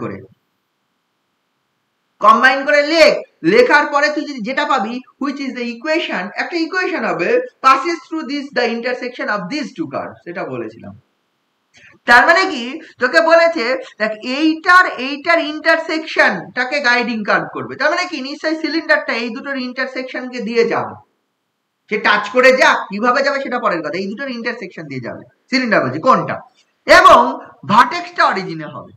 করে লেখ, লেখার পরে তুই যদি যেটা পাবি হুইচ ইজ দ্য ইকুয়েশন, একটা ইকুয়েশন হবে passes through this the intersection of this two curve, সেটা বলেছিলাম। তার মানে কি, তোকে বলেছে দেখ এইটার ইন্টারসেকশনটাকে গাইডিং কার্ভ করবে। তার মানে কি, নিশ্চয়ই সিলিন্ডারটা এই দুটোর ইন্টারসেকশনকে দিয়ে যাবে, সে টাচ করে যাক, কিভাবে যাবে সেটা পরের কথা, এই দুটোর ইন্টারসেকশন দিয়ে যাবে সিলিন্ডার, বলছে কোনটা, এবং ভার্টেক্সটা অরিজিনে হবে।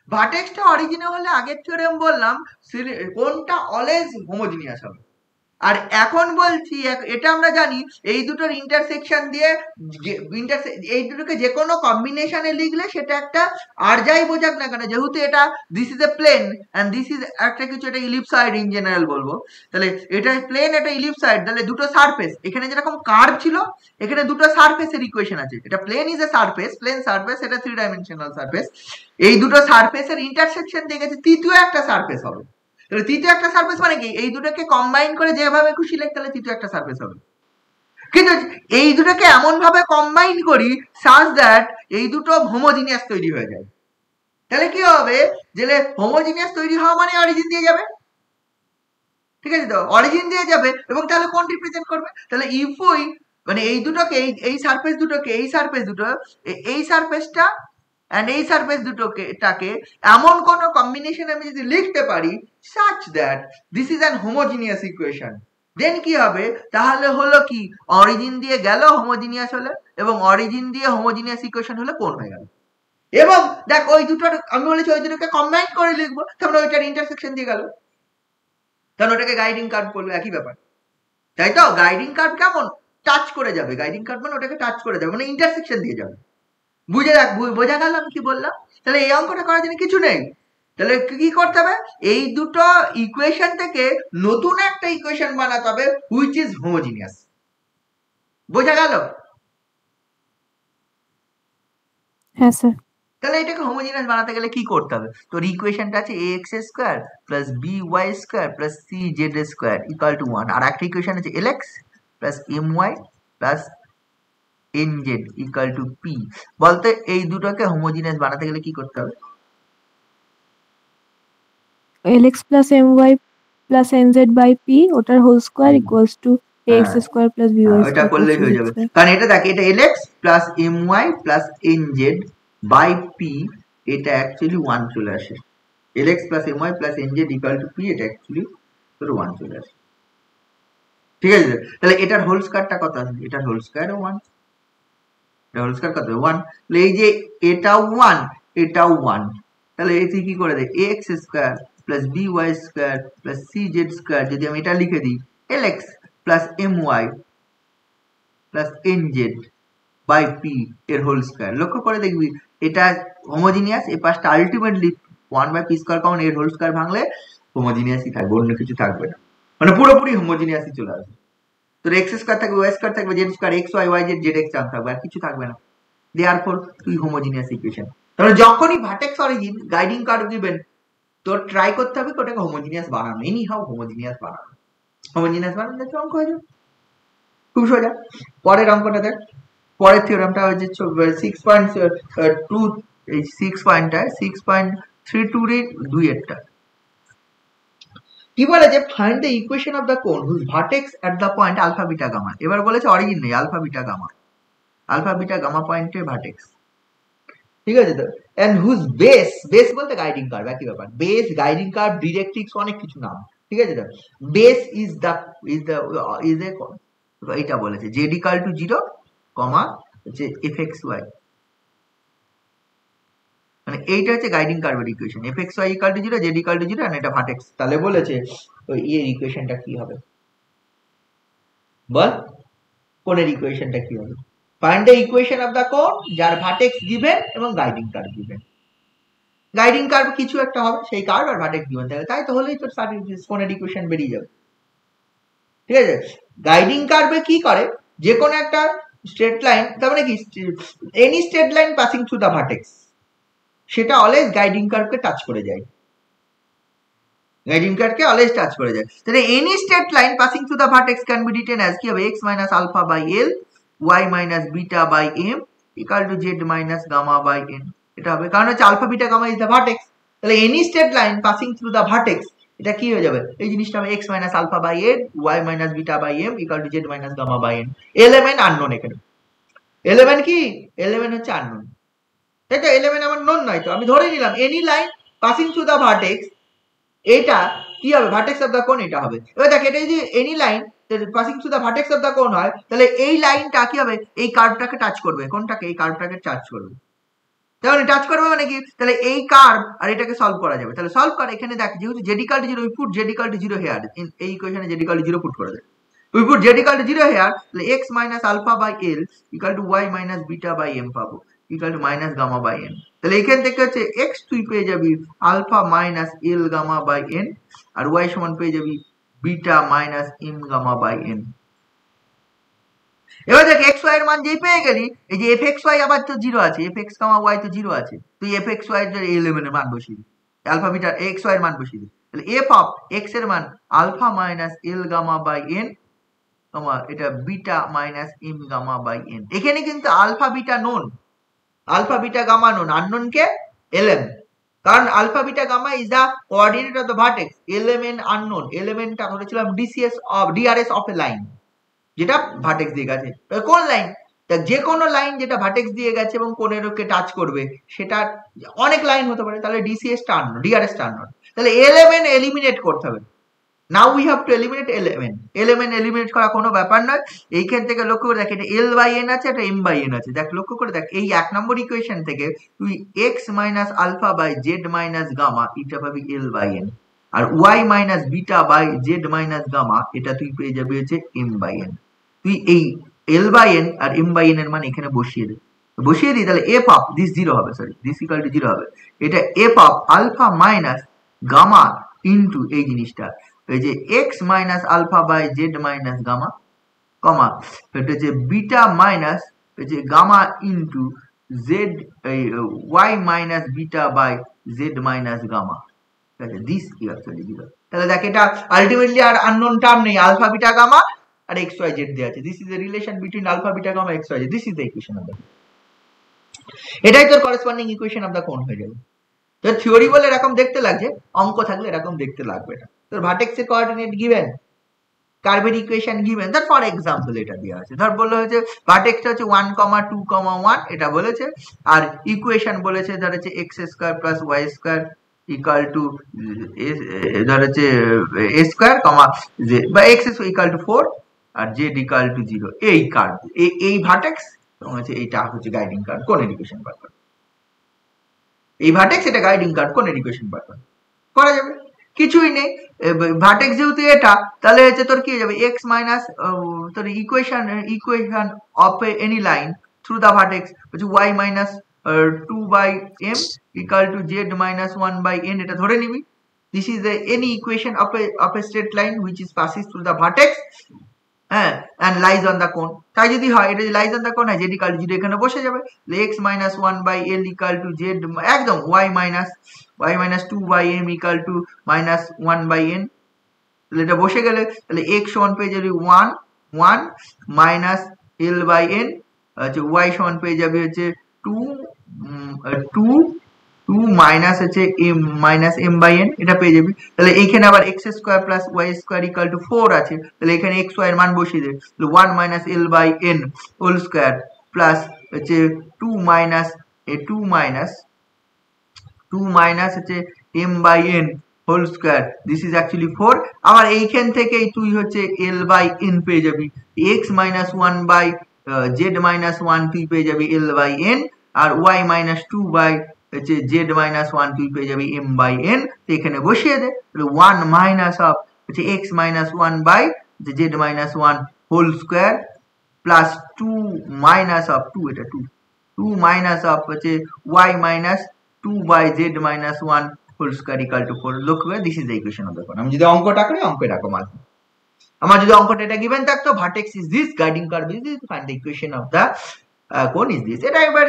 ভার্টেক্সটা অরিজিনে হলে আগের থিওরেম বললাম কোনটা অলওয়েজ হোমোজিনিয়াস হবে। আর এখন বলছি এটা আমরা জানি এই দুটোর ইন্টারসেকশন দিয়ে এই দুটোকে যে কোনো কম্বিনেশনে লিখলে সেটা একটা, আর যাই বোঝাক না কেন, যেহেতু এটা this is a plane and this is একটা কিছু, এটা ইলিপসয়েড ইন জেনারেল বলবো, তাহলে এটা প্লেন, এটা ইলিপসয়েড, তাহলে দুটো সারফেস, এখানে যেরকম কার্ভ ছিল এখানে দুটো সারফেসের ইকুয়েশন আছে। এটা plane is a surface, plane surface, এটা 3 ডাইমেনশনাল সারফেস। এই দুটো সারফেসের ইন্টারসেকশন দিয়ে গেছে তৃতীয় একটা সারফেস হবে। তাহলে তৃতীয় একটা সারফেস মানে কি, এই দুটোকে কম্বাইন করে যেভাবে খুশি লেখ, তাহলে তৃতীয় একটা সারফেস হবে। কিন্তু এই দুটোকে এমন ভাবে কম্বাইন করি সাজ দ্যাট এই দুটো হোমোজিনিয়াস তৈরি হয়ে যায়। তাহলে কি হবে, যে হোমোজিনিয়াস তৈরি হওয়া মানে অরিজিন দিয়ে যাবে, ঠিক আছে তো, অরিজিন দিয়ে যাবে, এবং তাহলে কোন রিপ্রেজেন্ট করবে, তাহলে ইফ উই মানে এই দুটোকে, এই সারফেস দুটোকে, এই সারফেস দুটো, এই সারফেসটা and এই সারফেস দুটোকে এমন কোন কম্বিনেশন আমি যদি লিখতে পারি such that this is an homogeneous equation, দেন কি হবে, তাহলে হলো কি, অরিজিন দিয়ে গেল হোমোজিনিয়াস হলে, এবং অরিজিন দিয়ে হোমোজিনিয়াস ইকুয়েশন হলে কোন হয়ে গেল। এবং দেখ ওই দুটোর আমি বলেছি ওই দুটোকে কম্বাইন করে লিখবো, তাহলে ওইটার ইন্টারসেকশন দিয়ে গেল, তাহলে ওটাকে গাইডিং কার্ভ বলবো, একই ব্যাপার, তাই তো? গাইডিং কার্ভ কেমন, টাচ করে যাবে, গাইডিং কার্ভ মানে ওটাকে টাচ করে যাবে, মানে ইন্টারসেকশন দিয়ে যাবে। বোঝা গেল আমি কি বললাম? তাহলে এই অঙ্কটা করার জন্য কিছু নেই, তাহলে কি করতে হবে, এই দুটো ইকুয়েশন থেকে নতুন একটা ইকুয়েশন বানাতে হবে হুইচ ইজ হোমোজিনিয়াস। বোঝা গেল? হ্যাঁ স্যার। তাহলে এটাকে হোমোজিনিয়াস বানাতে গেলে কি করতে হবে, তোর ইকুয়েশনটা আছে ax square plus by square plus cz square equal to 1, আর একটা ইকুয়েশন আছে lx plus my plus nz equal to p। বলতে এই দুটোকে হোমোজিনিয়াস বানাতে গেলে কি করতে হবে, lx plus my plus nz by p ওটার whole square equals to ax square plus by ওটা স্কয়ার করলেই হয়ে যাবে, কারণ এটা দেখ, এটা lx plus my plus nz by p, এটা অ্যাকচুয়ালি 1 চলে আসে, lx plus my plus nz equal to p, এটা অ্যাকচুয়ালি তোর 1 চলে আসে। ঠিক আছে, তাহলে এটার হোল স্কয়ারটা কত আসবে? এটার হোল স্কয়ারও 1, এটা হোল স্কয়ার কত 1, তাহলে এই যে এটাও 1 এটাও 1, তাহলে এটি কি করে দেয় ax square plus by square plus cz square, যদি আমি এটা লিখে দিই lx plus my plus nz by p এর হোল স্কয়ার। লক্ষ্য করে দেখবি এটা হোমোজিনিয়াস, এই পাশটা ultimately 1 by p square common, এর হোল স্কয়ার ভাঙলে হোমোজিনিয়াসই থাকবে, অন্য কিছু থাকবে না, মানে পুরোপুরি হোমোজিনিয়াসই চলে আসবে। তোর x স্কয়ার থাকবে, y স্কয়ার থাকবে, z square, x y y z zx term থাকবে, আর কিছু থাকবে না। দেয়ারফর তুই হোমোজিনিয়াস ইকুয়েশন। তাহলে যখনই ভার্টেক্স অরিজিন গাইডিং কার্ভ দিবেন, তোর ট্রাই করতে হবে ওটাকে হোমোজিনিয়াস বানানো, এনি হাউ হোমোজিনিয়াস বানানো। হোমোজিনিয়াস বানানো অঙ্ক হয়ে যাবে, খুব সোজা। পরের অঙ্কটা দেখ, পরের থিওরামটা হচ্ছে 6.2, এই 6 পয়েন্টটায় 6.32 এর 2 এরটা কি বলে যে find the equation of the cone whose vertex at the point alpha beta gamma. এবার বলেছে অরিজিন নেই, alpha beta gamma, alpha beta gamma পয়েন্টের ভার্টেক্স, ঠিক আছে তো, এন্ড হুজ বেস, বেস বলতে গাইডিং কার্ভ, একই ব্যাপার, বেস গাইডিং কার্ভ ডিরেক্ট্রিক্স অনেক কিছু নাম, ঠিক আছে তো। বেস ইজ দ্য এটা বলেছে z ইকুয়াল টু 0 কমা হচ্ছে fxy, মানে এইটা হচ্ছে গাইডিং কার্ভের equation, fxy equal to 0 z equal to 0 and এটা ভার্টেক্স। তাহলে বলেছে ওই এর ইকুয়েশনটা কি হবে বল, কোণের ইকুয়েশনটা কি হবে? Find the equation of the কোণ যার ভার্টেক্স গিভেন এবং guiding curve given. Guiding curve কিছু একটা হবে, সেই কার্ভ আর ভার্টেক্স গিভেন থাকে, তাই তো হলেই তোর কোণের ইকুয়েশন বেরিয়ে যাবে, ঠিক আছে। গাইডিং কার্ভে কি করে, যে কোনো একটা স্ট্রেট লাইন, তার মানে কি any straight line passing through the vertex, সেটা অলওয়েজ গাইডিং কার্ভকে টাচ করে যায়, গাইডিং কার্ভকে অলওয়েজ টাচ করে যায়। তাহলে any straight line passing through the vertex can be written as কি হবে, x minus alpha by l y minus beta by m equal to z minus gamma by n, এটা হবে, কারণ হচ্ছে alpha beta gamma is the vertex. তাহলে any straight line passing through the vertex, এটা কি হয়ে যাবে, এই জিনিসটা হবে x minus alpha by l y minus beta by m equal to z minus gamma by n। Element unknown, এখানে element কি, এলিমেন্ট হচ্ছে আননোন, তাই তো, এলিমেন্ট আমার নোন নয়, তো আমি ধরে নিলাম any line passing through the vertex, এটা কি হবে, ভার্টেক্স অফ দ্য কোণ এটা হবে। এবার দেখ এটা যদি any line passing through the vertex of the কোণ হয়, তাহলে এই লাইনটা কি হবে, এই কার্ভটাকে টাচ করবে, কোনটাকে, এই কার্ভটাকে টাচ করবে, তাহলে টাচ করবে মানে কি, তাহলে এই কার্ভ আর এটাকে সলভ করা যাবে। তাহলে সলভ করে, এখানে দেখ যেহেতু z equal to 0, we put z equal to 0 here, এই ইকুয়েশনে z ইকুয়াল টু 0 পুট করে দে, we put z equal to 0 here, তাহলে x minus alpha by l equal to y minus beta by m পাবো equal to minus gamma by n। তাহলে এখান থেকে হচ্ছে x তুই পেয়ে যাবি alpha minus l gamma by n, আর y সমান পেয়ে যাবি beta minus m gamma by n। এবার দেখ x y এর মান যেই পেয়ে গেলি, এই যে fxy আবার তো 0 আছে, fx y তো 0 আছে, তুই fxy এর এলিমেন্টের মান বসিয়ে দিবি, আলফা বিটা xy এর মান বসিয়ে দিবি, তাহলে f অফ x এর মান alpha minus l gamma by n, এটা beta minus m gamma by n। এখানে কিন্তু alpha beta known, alpha beta gamma known, unknown কে lm, কারণ alpha beta gamma is the coordinate of the vertex, element unknown, এলিমেন্টটা ধরেছিলাম DRS of a line যেটা vertex দিয়ে গেছে, কোন লাইন, যে কোনো লাইন যেটা ভার্টেক্স দিয়ে গেছে এবং কোণেরকে টাচ করবে, সেটা অনেক লাইন হতে পারে, তাহলে DRS টা আননোন, তাহলে এলিমেন্ট এলিমিনেট করতে হবে। Now we have two eliminate element eliminate করা কোনো ব্যাপার নয়। এইখান থেকে লক্ষ্য করে দেখ, এটা l বাই n আছে, এটা m বাই n আছে, দেখ লক্ষ্য করে দেখ, এই 1 নম্বর ইকুয়েশন থেকে তুই x minus alpha by z minus gamma এটা পাবি l বাই n, আর y minus beta by z minus gamma এটা তুই পেয়ে যাবি হচ্ছে m বাই n। তুই এই l বাই n আর m বাই n এর মান এখানে বসিয়ে দিই, তাহলে f অফ দিস 0 হবে, সরি দিস ইকুয়াল টু 0 হবে, এটা f of alpha minus gamma into এই জিনিসটা, এই যে x minus alpha by z minus gamma comma এটা হচ্ছে বিটা মাইনাস এই যে gamma into z y minus beta by z minus gamma, ঠিক আছে, দিস ইকুয়াল টু 0। তাহলে দেখ এটা আলটিমেটলি আর আননোন টার্ম নেই, আলফা বিটা গামা আর x y z দেয়া আছে, this is the relation between alpha beta gamma x y z, this is the equation of the, এটাই তোর করেসপন্ডিং ইকুয়েশন অফ দ্য কোণ হয়ে যাবে। তোর থিওরি বলে এরকম দেখতে লাগছে, অঙ্ক থাকলে এরকম দেখতে লাগবে না। তোর ভার্টেক্স এর কোঅর্ডিনেট গিভেন, কার্ভের ইকুয়েশন গিভেন, ধর ফর এক্সাম্পল এটা দেওয়া আছে, ধর বললো হচ্ছে ভার্টেক্সটা হচ্ছে 1, 2, 1 এটা বলেছে, আর ইকুয়েশন বলেছে ধর হচ্ছে x square plus y square equal to ধর হচ্ছে a স্কয়ার কমা z বা x ইকুয়াল টু 4 আর z ইকুয়াল টু 0 এই কার্ভ এই ভার্টেক্স এবং হচ্ছে এইটা হচ্ছে গাইডিং কার্ভ কোন ইকুয়েশন বার করে এই ভার্টেক্স এটা গাইডিং কার্ভ কোন ইকুয়েশন বার করে করা যাবে কিছুই নেই ভার্টেক্স যেহেতু এটা তাহলে হচ্ছে তোর কি হয়ে যাবে x মাইনাস তোর equation of any line through the vertex হচ্ছে y minus 2 by m equal to z minus 1 by n এটা ধরে নিবি this is any equation of a straight line which is passes through the vertex and lies on the cone তাই যদি হয় এটা lies on the cone হয় z equal to 0 এখানে বসে যাবে x minus 1 by l equal to z একদম y minus 2 by m equal to minus 1 by n তাহলে এটা বসে গেলে তাহলে x সমান পেয়ে যাবে 1 minus l by n আচ্ছা y সমান পেয়ে যাবে হচ্ছে 2 মাইনাস হচ্ছে মাইনাস m বাই n এটা পেয়ে যাবি তাহলে এইখানে আবার x square plus y square equal to 4 আছে তাহলে এখানে x y এর মান বসিয়ে দে তাহলে 1 minus l by n whole square plus হচ্ছে 2 মাইনাস হচ্ছে m by n whole square this is actually 4 আবার এইখান থেকে তুই হচ্ছে l বাই n পেয়ে যাবি x minus 1 by z minus 1 তুই পেয়ে যাবি l বাই n আর y মাইনাস 2 বাই হচ্ছে z মাইনাস 1 তুই পেয়ে যাবি m বাই n তো এখানে বসিয়ে দে তাহলে 1 মাইনাস অফ হচ্ছে x minus 1 by z minus 1 whole square plus 2 minus of 2 এটা 2 মাইনাস অফ হচ্ছে y minus 2 by z minus 1 whole square equal to 4 look way this is the equation of the cone আমি যদি অঙ্কটা করি অঙ্কে রাখো মাঝে আমার যদি অঙ্কটা এটা গিভেন থাকতো vertex is this guiding curve is this find the equation of the কোন ইজ দিস এটা একবার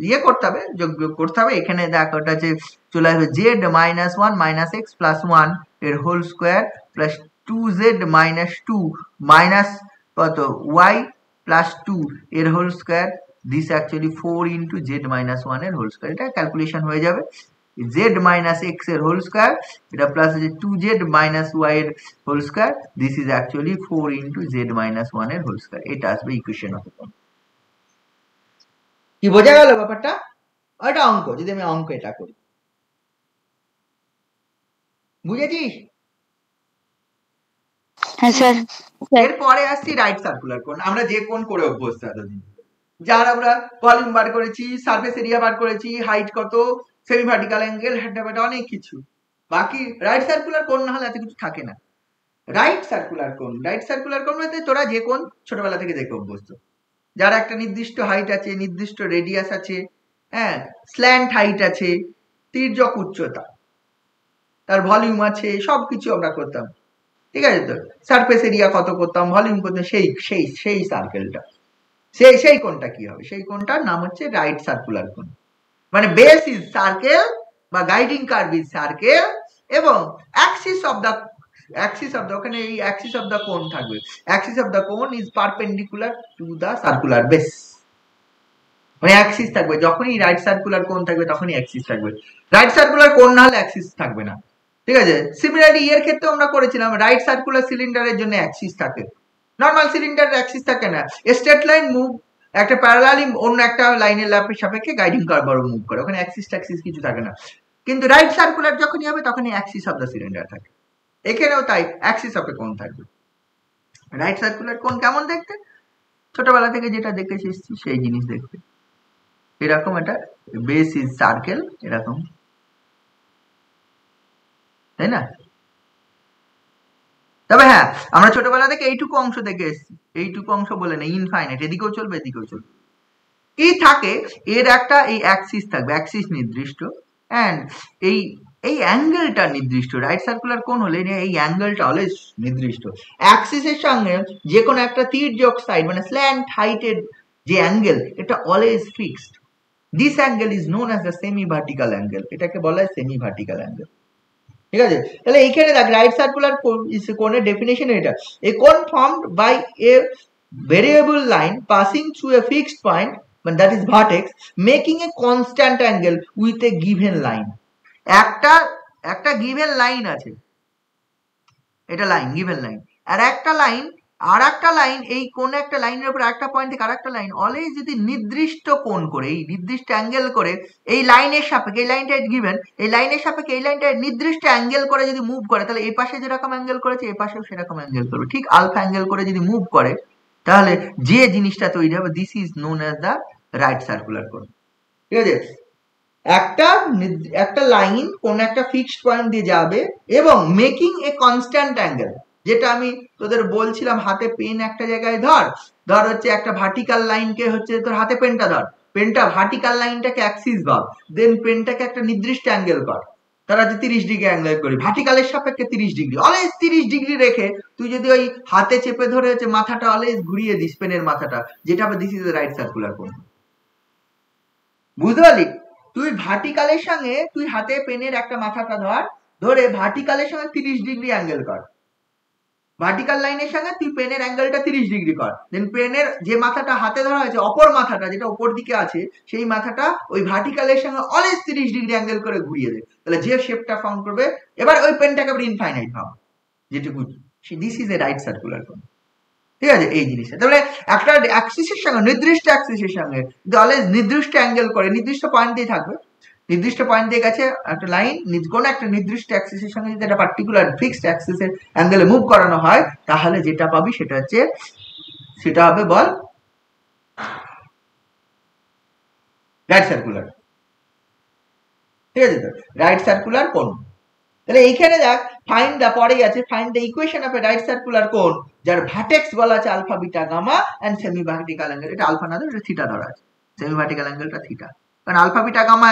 ইয়ে করতে হবে যোগ করতে হবে এখানে দেখ ওটা যে চলে আসবে z minus 1 minus x plus 1 এর whole square plus 2z minus 2 minus কত y প্লাস 2 এর whole square this actually 4 into z minus 1 এর হোল স্কয়ার এটা ক্যালকুলেশন হয়ে যাবে z মাইনাস x এর হোল স্কয়ার এটা প্লাস আছে 2z মাইনাস y এর whole square this is actually 4 into z minus 1 এর হোল স্কয়ার এটা আসবে ইকুয়েশন অফ কোন কি বোঝা গেল ব্যাপারটা এটা অঙ্ক যদি আমি অঙ্ক এটা করি বুঝেছিস হ্যাঁ স্যার এরপরে আসছি রাইট সার্কুলার কোণ আমরা যে কোণ করে অভ্যস্ত এতদিন যার আমরা ভলিউম বার করেছি সারফেস এরিয়া বার করেছি হাইট কত সেমি ভার্টিক্যাল অ্যাঙ্গেল হ্যান্ডাবাটা অনেক কিছু বাকি রাইট সার্কুলার কোণ না হলে এত কিছু থাকে না রাইট সার্কুলার কোণ বলতে তোরা যে কোণ ছোটবেলা থেকে দেখে অভ্যস্ত যার একটা নির্দিষ্ট হাইট আছে নির্দিষ্ট রেডিয়াস আছে হ্যাঁ স্ল্যান্ট হাইট আছে তির্যক উচ্চতা তার ভলিউম আছে সবকিছু আমরা করতাম ঠিক আছে তো সারফেস এরিয়া কত করতাম ভলিউম করতাম সেই সার্কেলটা সেই কোণটা কি হবে সেই কোণটার নাম হচ্ছে রাইট সার্কুলার কোণ মানে বেস ইজ সার্কেল বা গাইডিং কার্ভ ইজ সার্কেল এবং অ্যাক্সিস অফ দ্য ওখানে এই অ্যাক্সিস অফ দ্য কোণ থাকবে অ্যাক্সিস অফ দ্য কোণ is perpendicular to the circular base মানে অ্যাক্সিস থাকবে যখনই রাইট সার্কুলার কোণ থাকবে তখনই অ্যাক্সিস থাকবে রাইট সার্কুলার কোণ না হলে অ্যাক্সিস থাকবে না ঠিক আছে সিমিলারলি এর ক্ষেত্রে আমরা করেছিলাম রাইট সার্কুলার সিলিন্ডারের জন্য অ্যাক্সিস থাকে নরমাল সিলিন্ডারের অ্যাক্সিস থাকে না স্ট্রেট লাইন মুভ একটা প্যারালালি অন্য একটা লাইনের সাপেক্ষে গাইডিং কার্ভ মুভ করে ওখানে অ্যাক্সিস কিছু থাকে না কিন্তু রাইট সার্কুলার যখনই হবে তখনই অ্যাক্সিস অফ দ্য সিলিন্ডার থাকে এখানেও তাই অ্যাক্সিস অফ এ কোণ থাকবে রাইট সার্কুলার কোণ কেমন দেখতে ছোটবেলা থেকে যেটা দেখেছিস সেই জিনিস দেখতে এরকম এটা বেস ইজ সার্কেল এরকম তাই না তবে হ্যাঁ আমরা ছোটবেলা থেকে এইটুকু অংশ দেখে এসেছি এইটুকু অংশ বলে না ইনফাইনাইট এদিকেও চলবে এদিকেও চলবে এই থাকে এর একটা এই অ্যাক্সিস থাকবে অ্যাক্সিস নির্দিষ্ট এন্ড এই অ্যাঙ্গেলটা নির্দিষ্ট রাইট সার্কুলার কোণ হলে এই অ্যাঙ্গেলটা অলওয়েজ নির্দিষ্ট অ্যাক্সিসের সঙ্গে যে কোনো একটা তির্যক সাইড মানে স্ল্যান্ট হাইটের যে অ্যাঙ্গেল এটা always fixed this angle is known as the semi vertical angle এটাকে বলা হয় সেমি ভার্টিক্যাল অ্যাঙ্গেল ঠিক আছে তাহলে এইখানে দেখ রাইট সার্কুলার কোণের ডেফিনেশন এটা a cone formed by a variable line passing through a fixed point মানে that is vertex making a constant angle with a given line একটা গিভেন লাইন আছে এটা লাইন গিভেন লাইন আর একটা line আর একটা line, এই কোন একটা লাইনের উপর একটা পয়েন্ট থেকে আরেকটা লাইন অলওয়েজ যদি নির্দিষ্ট কোণ করে, এই নির্দিষ্ট অ্যাঙ্গেল করে এই লাইনের সাপেক্ষে, এই লাইনটা গিভেন, এই লাইনের সাপেক্ষে এই লাইনটা নির্দিষ্ট অ্যাঙ্গেল করে যদি মুভ করে, তাহলে এই পাশে যেরকম অ্যাঙ্গেল করেছে এই পাশেও সেরকম অ্যাঙ্গেল করবে, ঠিক আলফা অ্যাঙ্গেল করে যদি মুভ করে, তাহলে যে জিনিসটা তৈরি হবে this is known as the right circular কোণ। ঠিক আছে, একটা লাইন কোন একটা ফিক্সড পয়েন্ট দিয়ে যাবে এবং মেকিং এ কনস্ট্যান্ট অ্যাঙ্গেল, যেটা আমি তোদের বলছিলাম, হাতে পেন একটা জায়গায় ধর হচ্ছে একটা ভার্টিক্যাল লাইনকে হচ্ছে তোর হাতে পেনটা ধর, পেনটা ভার্টিক্যাল লাইনটাকে অ্যাক্সিস ভাব, দেন পেনটাকে একটা নির্দিষ্ট অ্যাঙ্গেল কর, তারা যে 30 ডিগ্রি অ্যাঙ্গেল করি, ভার্টিক্যালের সাপেক্ষে 30 ডিগ্রি, অলওয়েজ 30 ডিগ্রি রেখে তুই যদি ওই হাতে চেপে ধরে হচ্ছে মাথাটা অলওয়েজ ঘুরিয়ে দিস, পেনের মাথাটা, যেটা হবে this is the right circular কোণ। বুঝতে পারলি? তুই ভার্টিক্যালের সঙ্গে তুই হাতে পেনের একটা মাথাটা ধরে ভার্টিক্যালের সঙ্গে 30 ডিগ্রি অ্যাঙ্গেল কর, ভার্টিক্যাল লাইনের সঙ্গে তুই পেনের অ্যাঙ্গেলটা 30 ডিগ্রি কর, দেন পেনের যে মাথাটা হাতে ধরা হয়েছে অপর মাথাটা যেটা উপর দিকে আছে সেই মাথাটা ওই ভার্টিক্যালের সঙ্গে অলওয়েজ 30 ডিগ্রি অ্যাঙ্গেল করে ঘুরিয়ে দে, তাহলে যে শেপটা ফর্ম করবে, এবার ওই পেনটাকে আবার ইনফাইনাইট ভাব, যেটুকু this is A right circular কোণ। ঠিক আছে, এই জিনিসটা তাহলে একটা অ্যাক্সিসের সঙ্গে, নির্দিষ্ট অ্যাক্সিসের সঙ্গে অলওয়েজ নির্দিষ্ট অ্যাঙ্গেল করে, নির্দিষ্ট পয়েন্ট দিয়ে থাকবে, নির্দিষ্ট পয়েন্ট দিয়ে গেছে একটা লাইন, কোন একটা নির্দিষ্ট অ্যাক্সিসের সঙ্গে যদি একটা পার্টিকুলার ফিক্সড অ্যাক্সিসের অ্যাঙ্গেলে মুভ করানো হয়, তাহলে যেটা পাবি সেটা হচ্ছে, সেটা হবে বল রাইট সার্কুলার। ঠিক আছে, তো রাইট সার্কুলার কোণ। তাহলে এইখানে দেখ ফাইন্ড দা, পরেই আছে find the equation of a right circular cone যার ভার্টেক্স বলা আছে alpha beta gamma and semi vertical angle, এটা আলফা না ধরে এটা থিটা ধরা আছে, সেমি ভার্টিক্যাল অ্যাঙ্গেলটা থিটা, কারণ আলফা বিটা গামা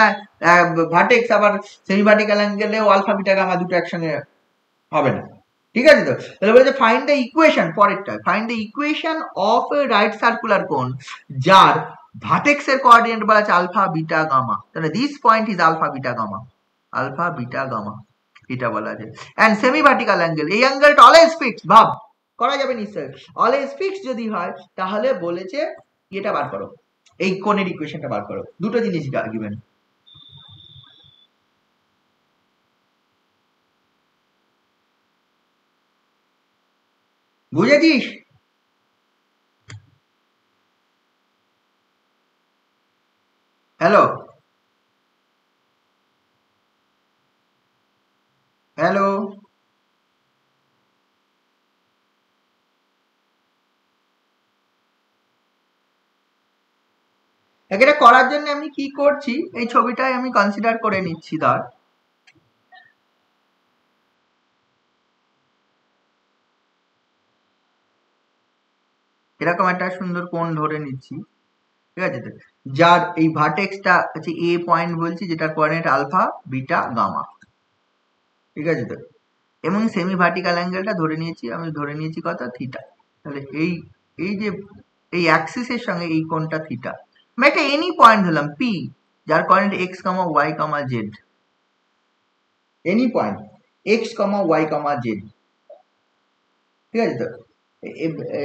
ভার্টেক্স আবার সেমি ভার্টিক্যাল অ্যাঙ্গেলেও আলফা বিটা গামা দুটো একসঙ্গে হবে না। ঠিক আছে, তো তাহলে বলেছে ফাইন্ড দা ইকুয়েশন, পরেরটা find the equation of a right circular cone যার ভার্টেক্স এর কোঅর্ডিনেট বলা আছে আলফা বিটা গামা, তাহলে this point is alpha beta gamma, alpha beta gamma এটা বলা আছে, এন্ড সেমি ভার্টিক্যাল অ্যাঙ্গেল, এই অ্যাঙ্গেলটা অলওয়েজ ফিক্সড, ভাব করা যাবে নিশ্চয়ই, অলওয়েজ ফিক্সড যদি হয় তাহলে বলেছে এটা বার করো, এই কোণের ইকুয়েশনটা বার করো, দুটো জিনিস গিভেন। বুঝেছিস? হ্যালো হ্যালো, এটা করার জন্য আমি কি করছি, এই ছবিটাই আমি কনসিডার করে নিচ্ছি, ধর এরকম একটা সুন্দর কোণ ধরে নিচ্ছি, ঠিক আছে, যার এই ভার্টেক্সটা হচ্ছে এ পয়েন্ট বলছি, যেটার কোঅর্ডিনেট আলফা বিটা গামা, ঠিক আছে, তো এবং সেমি ভার্টিক্যাল অ্যাঙ্গেলটা ধরে নিয়েছি, আমি ধরে নিয়েছি কত, থিটা, তাহলে এই যে এই অ্যাক্সিসের সঙ্গে এই কোণটা থিটা, আমি একটা এনি পয়েন্ট ধরলাম পি, যার coordinate X comma Y comma Z, any point X comma Y comma Z, ঠিক আছে, তো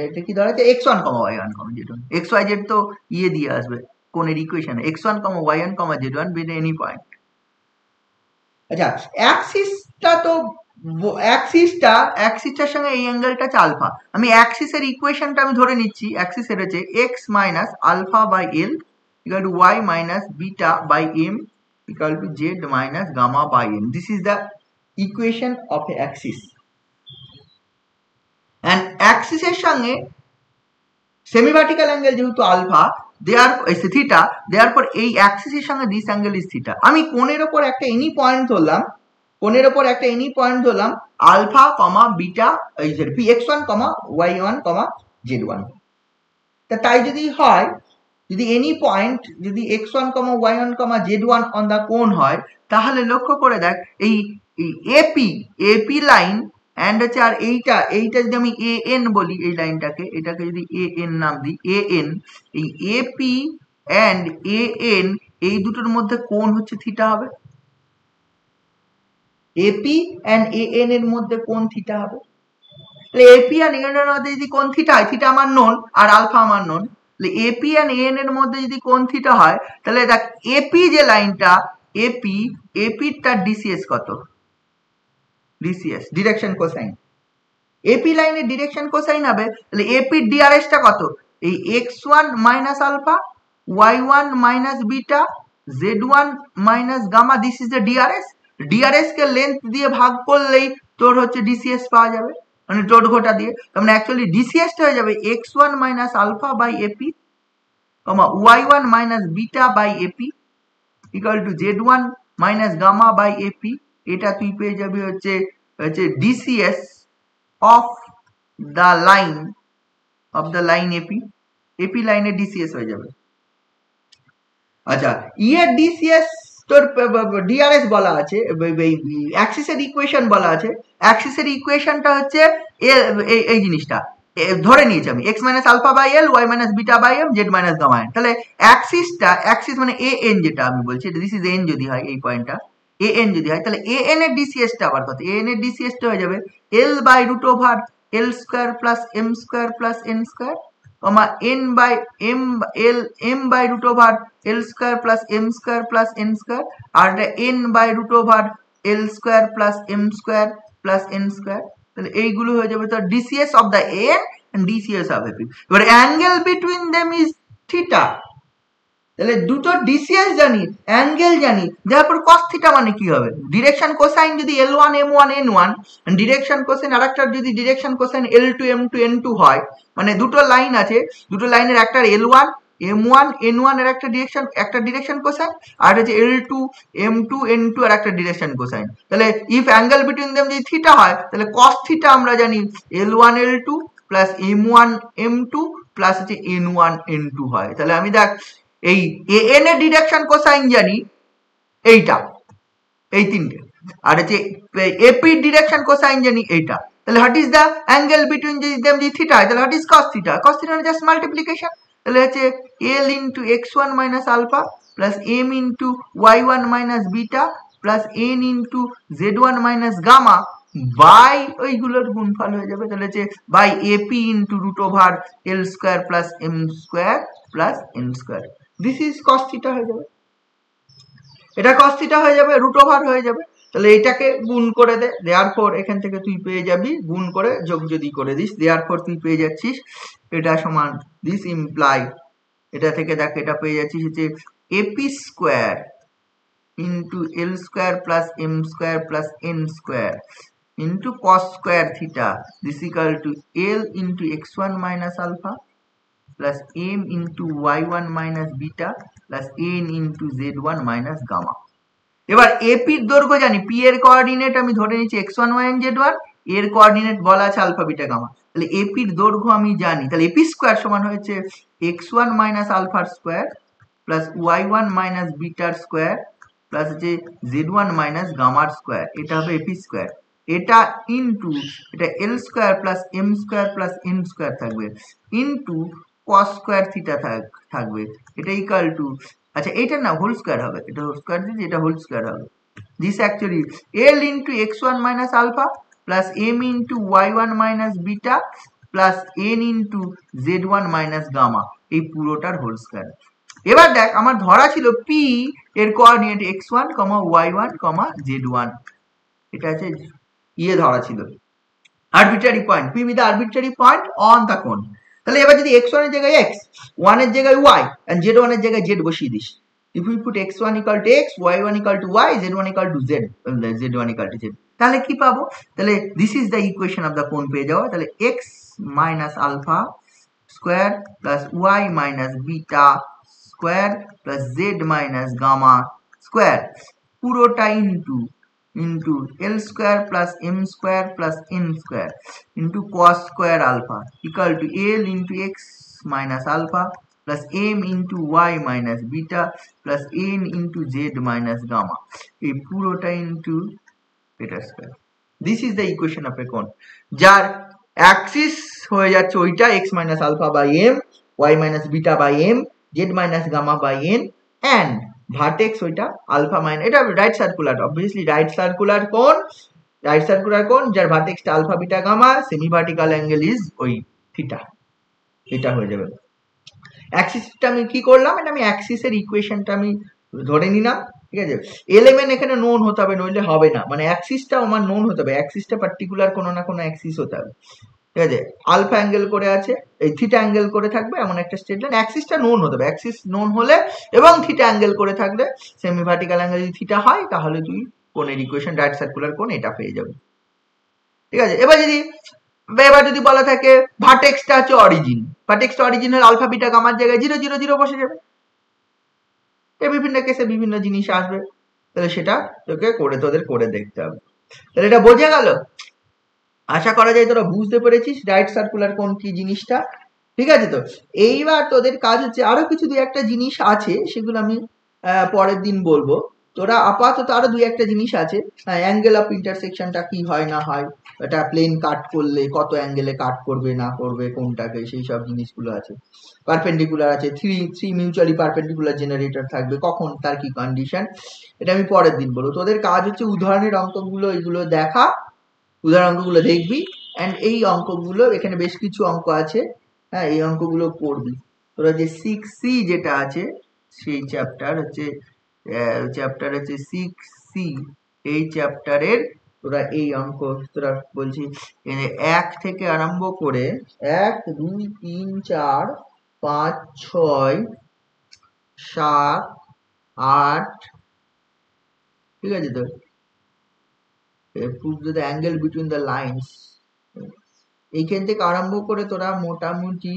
এটা কি ধরা আছে X one comma Y one comma Z one, X Y Z তো ইয়ে দিয়ে আসবে কোণের ইকুয়েশনে, X one comma Y one comma Z one bit any point. আচ্ছা, অ্যাক্সিসটার সঙ্গে এই অ্যাঙ্গেলটা হচ্ছে আলফা, আমি অ্যাক্সিসের ইকুয়েশনটা আমি ধরে নিচ্ছি, অ্যাক্সিসের হচ্ছে X minus alpha by L equal to Y minus beta by M equal to Z minus gamma by M, this is the equation of a axis. and অ্যাক্সিসের সঙ্গে সেমি ভার্টিক্যাল অ্যাঙ্গেল যেহেতু alpha, theta, দেয়ারপর এই অ্যাক্সিসের সঙ্গে this angle is theta, আমি কোণের ওপর একটা এনি পয়েন্ট ধরলাম, alpha comma beta P X one comma Y one comma Z one, তাই যদি হয়, যদি এনি পয়েন্ট যদি X one comma Y one comma Z one on the cone হয়, তাহলে লক্ষ্য করে দেখ এই এপি লাইন এন্ড হচ্ছে আর এইটা যদি আমি এ এন বলি, এই লাইনটাকে, এটাকে যদি এ এন নাম দিই, এ এন, এই এপি এন্ড এ এন এই দুটোর মধ্যে কোণ হচ্ছে থিটা হবে, এপি এন্ড এ এন এর মধ্যে কোণ থিটা হবে, তাহলে এপি এন্ড এ এন এর মধ্যে যদি কোণ থিটা হয়, থিটা আমার নোন আর আলফা আমার নোন, তাহলে এপি এন্ড এ এন এর মধ্যে যদি কোণ থিটা হয়, তাহলে দেখ এপি যে লাইনটা, এপিটা ডিসিএস কত, ডিসিএস ডিরেকশন কোসাইন, এপি লাইনের ডিরেকশন কোসাইন হবে, তাহলে এপি ডিআরএসটা কত? এই x1 minus alpha, y1 minus beta, z1 minus gamma, this is the DRs. DRs কে লেন্থ দিয়ে ভাগ করলেই তোর হচ্ছে ডিসিএস পাওয়া যাবে, মানে দৈর্ঘ্যটা দিয়ে। তার মানে অ্যাকচুয়ালি ডিসিএসটা হয়ে যাবে x1 minus alpha by AP, y1 minus beta by AP equal to z1 minus gamma by AP. এটা তুই পেয়ে যাবি হচ্ছে DCs of the line AP লাইনের ডিসিএস হয়ে যাবে। আচ্ছা, এর ডিসিএস তোর ডিআরএস বলা আছে, অ্যাক্সিসের ইকুয়েশন বলা আছে। অ্যাক্সিসের ইকুয়েশনটা হচ্ছে এই জিনিসটা ধরে নিয়েছি আমি, x minus alpha by L, y minus beta by M, Z minus gamma N. তাহলে অ্যাক্সিস মানে এ এন, যেটা আমি বলছি দিস ইজ এন যদি হয়, এই পয়েন্টটা এ এন যদি হয়, তাহলে এ এন এর ডিসিএসটা আবার কত? এ এন এর ডিসিএসটা হয়ে যাবে L by root over L square plus M square plus N square, n by m by root over l square plus m square plus n square, আর n by root over l square plus m square plus n square। তাহলে এইগুলো হয়ে যাবে তো DCs of the N and DCs of AP. এবার angle between them is theta. তাহলে দুটো DCs জানি, অ্যাঙ্গেল জানি, তারপর cos থিটা মানে কি হবে? ডিরেকশন কোসাইন যদি L1 M1 N1, direction cosine আরেকটার যদি direction cosine L2 M2 N2 হয়, মানে দুটো লাইন আছে, দুটো লাইনের একটা L1 M1 N1 এর একটা ডিরেকশন কোসাইন, আর হচ্ছে L2 M2 N2 এর একটা ডিরেকশন কোসাইন। তাহলে ইফ অ্যাঙ্গেল বিটুইন দেম যদি থিটা হয়, তাহলে cos থিটা আমরা জানি L1 L2 plus M1 M2 plus হচ্ছে N1 N2 হয়। তাহলে আমি দেখ এই এন এর ডিরেকশন কোসাইন জানি এইটা, এই তিনটে, আর হচ্ছে এপি ডিরেকশন কোসাইন জানি এইটা। তাহলে what is the angle between them যদি থিটা হয়, তাহলে what is cos theta? cos theta মানে জাস্ট মাল্টিপ্লিকেশন। তাহলে হচ্ছে l into x1 minus alpha plus m into y1 minus beta plus n into z1 minus gamma by ওইগুলোর গুণফল হয়ে যাবে। তাহলে হচ্ছে by AP into root over L square plus M square plus N square. This is cos theta হয়ে যাবে, এটা cos theta হয়ে যাবে, রুট ওভার হয়ে যাবে। তাহলে এটাকে গুণ করে দে, দেয়ারফর এখান থেকে তুই পেয়ে যাবি, গুণ করে যোগ যদি করে দিস, দেয়ারফর তুই পেয়ে যাচ্ছিস এটা সমান দিস ইমপ্লাই, এটা থেকে দেখ এটা পেয়ে যাচ্ছিস হচ্ছে AP square into L square plus M square plus N square into cos square theta, this equal to L into x1 minus alpha plus m into y1 minus beta plus n into z1 minus gamma. এবার এপির দৈর্ঘ্য জানি, P এর coordinate আমি ধরে নিচ্ছি x1 y1 z1, এর coordinate বলা আছে আলফা বিটা গামা। তাহলে এপির দৈর্ঘ্য আমি জানি, তাহলে এপি স্কোয়ার সমান হয়েছে x1 মাইনাস আলফার square plus y1 minus bitter square plus হচ্ছে z1 মাইনাস গামার স্কোয়ার, এটা হবে এপি স্কোয়ার। এটা ইনটু এটা L square plus M square plus N square থাকবে ইনটু cos স্কোয়ার থিটা থাকবে, এটা ইকুয়াল টু, আচ্ছা এইটা না হোল স্কোয়ার হবে, এটা হোল স্কোয়ার দিয়েছি, এটা হোল স্কোয়ার হবে। This actually L into x1 minus alpha plus M into y1 minus beta plus N into z1 minus gamma, এই পুরোটার হোল স্কোয়ার। এবার দেখ আমার ধরা ছিল পি এর কোঅর্ডিনেট x1, y1, z1, এটা আছে ইয়ে ধরা ছিল arbitrary point, p with arbitrary point on the কোন। তাহলে এবার যদি x1 এর জায়গায় x, 1 এর জায়গায় y and z1 এর জায়গায় z বসিয়ে this, if we put x1 equal to x, y1 equal to y, z1 equal to z, z1 equal to z, তাহলে কি পাবো? তাহলে this is the equation of the কোণ পেয়ে যাওয়া। তাহলে x minus alpha square plus y minus beta square plus z minus gamma square পুরোটা into L square plus M square plus N square into cos square alpha equal to L into x minus alpha plus M into y minus beta plus N into z minus gamma, এই পুরোটা into beta square. This is the equation of a cone যার axis হয়ে যাচ্ছে ওইটা x minus alpha by m, y minus beta by m, z minus gamma by n and vertex ওইটা alpha minus, এটা right circular, obviously right circular cone যার ভার্টেক্সটা alpha beta gamma, semi vertical angle is ওই theta, এটা হয়ে যাবে। অ্যাক্সিসটা আমি কি করলাম, এটা আমি অ্যাক্সিসের ইকুয়েশনটা আমি ধরে নিলাম, ঠিক আছে, এলিমেন্ট এখানে নোন হতে হবে, নইলে হবে না, মানে অ্যাক্সিসটা আমার নোন হতে হবে, অ্যাক্সিসটা পার্টিকুলার কোনো না কোনো অ্যাক্সিস হতে হবে। ঠিক আছে, আলফা অ্যাঙ্গেল করে আছে, এই থিটা অ্যাঙ্গেল করে থাকবে এমন একটা স্ট্রেট লাইন, অ্যাক্সিসটা নোন হতে হবে, অ্যাক্সিস নোন হলে এবং থিটা অ্যাঙ্গেল করে থাকলে, সেমি ভার্টিক্যাল অ্যাঙ্গেল যদি থিটা হয় তাহলে তুই কোণের ইকুয়েশন রাইট সার্কুলার কোণ এটা পেয়ে যাবে। ঠিক আছে, এবার যদি বলা থাকে ভার্টেক্সটা হচ্ছে অরিজিন, ভার্টেক্সটা অরিজিন হলে আলফা বিটা গামার জায়গায় 0 0 0 বসে যাবে। এই বিভিন্ন কেসে বিভিন্ন জিনিস আসবে, তাহলে সেটা তোদের করে দেখতে হবে। তাহলে এটা বোঝা গেল? আশা করা যায় তোরা বুঝতে পেরেছিস রাইট সার্কুলার কোণ কি জিনিসটা। ঠিক আছে, তো এইবার তোদের কাজ হচ্ছে আরো কিছু 2-1টা জিনিস আছে, সেগুলো আমি পরের দিন বলবো। তোরা আপাতত আরো 2-1টা জিনিস আছে, অ্যাঙ্গেল অফ ইন্টারসেকশনটা কি হয় না হয়, এটা প্লেন কাট করলে কত অ্যাঙ্গেলে কাট করবে না করবে কোনটাকে, সেই সব জিনিসগুলো আছে। পারপেন্ডিকুলার আছে, থ্রি মিউচুয়ালি পারপেন্ডিকুলার জেনারেটর থাকবে, কখন তার কি কন্ডিশন, এটা আমি পরের দিন বলবো। তোদের কাজ হচ্ছে উদাহরণের অঙ্কগুলো এগুলো দেখা, উদাহরণ অঙ্কগুলো দেখবি, অ্যান্ড এই অঙ্কগুলো এখানে বেশ কিছু অঙ্ক আছে, হ্যাঁ এই অঙ্কগুলো করবি তোরা। যে 6C যেটা আছে সেই চ্যাপ্টার হচ্ছে 6C, এই চ্যাপ্টারের তোরা এই অঙ্ক তোরা বলছি 1 থেকে আরম্ভ করে 1 2 3 4 5 6 7 8, ঠিক আছে, তো prove the angle between the lines, এইখান থেকে আরম্ভ করে তোরা মোটামুটি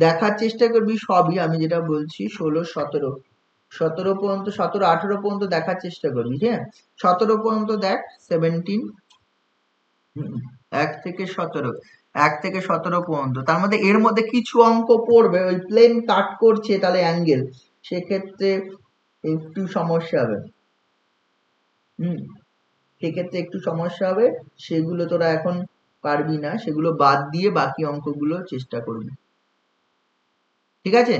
দেখার চেষ্টা করবি সবই, আমি যেটা বলছি 16 17 পর্যন্ত, 17 18 পর্যন্ত দেখার চেষ্টা করবি। হ্যাঁ 17 পর্যন্ত দেখ, 17 1 থেকে 17 পর্যন্ত, তার মধ্যে এর মধ্যে কিছু অঙ্ক পড়বে ওই প্লেন কাট করছে তাহলে অ্যাঙ্গেল, সেক্ষেত্রে একটু সমস্যা হবে। সেক্ষেত্রে একটু সমস্যা হবে, সেগুলো তোরা এখন পারবি না, সেগুলো বাদ দিয়ে বাকি অঙ্কগুলো চেষ্টা করবি। ঠিক আছে।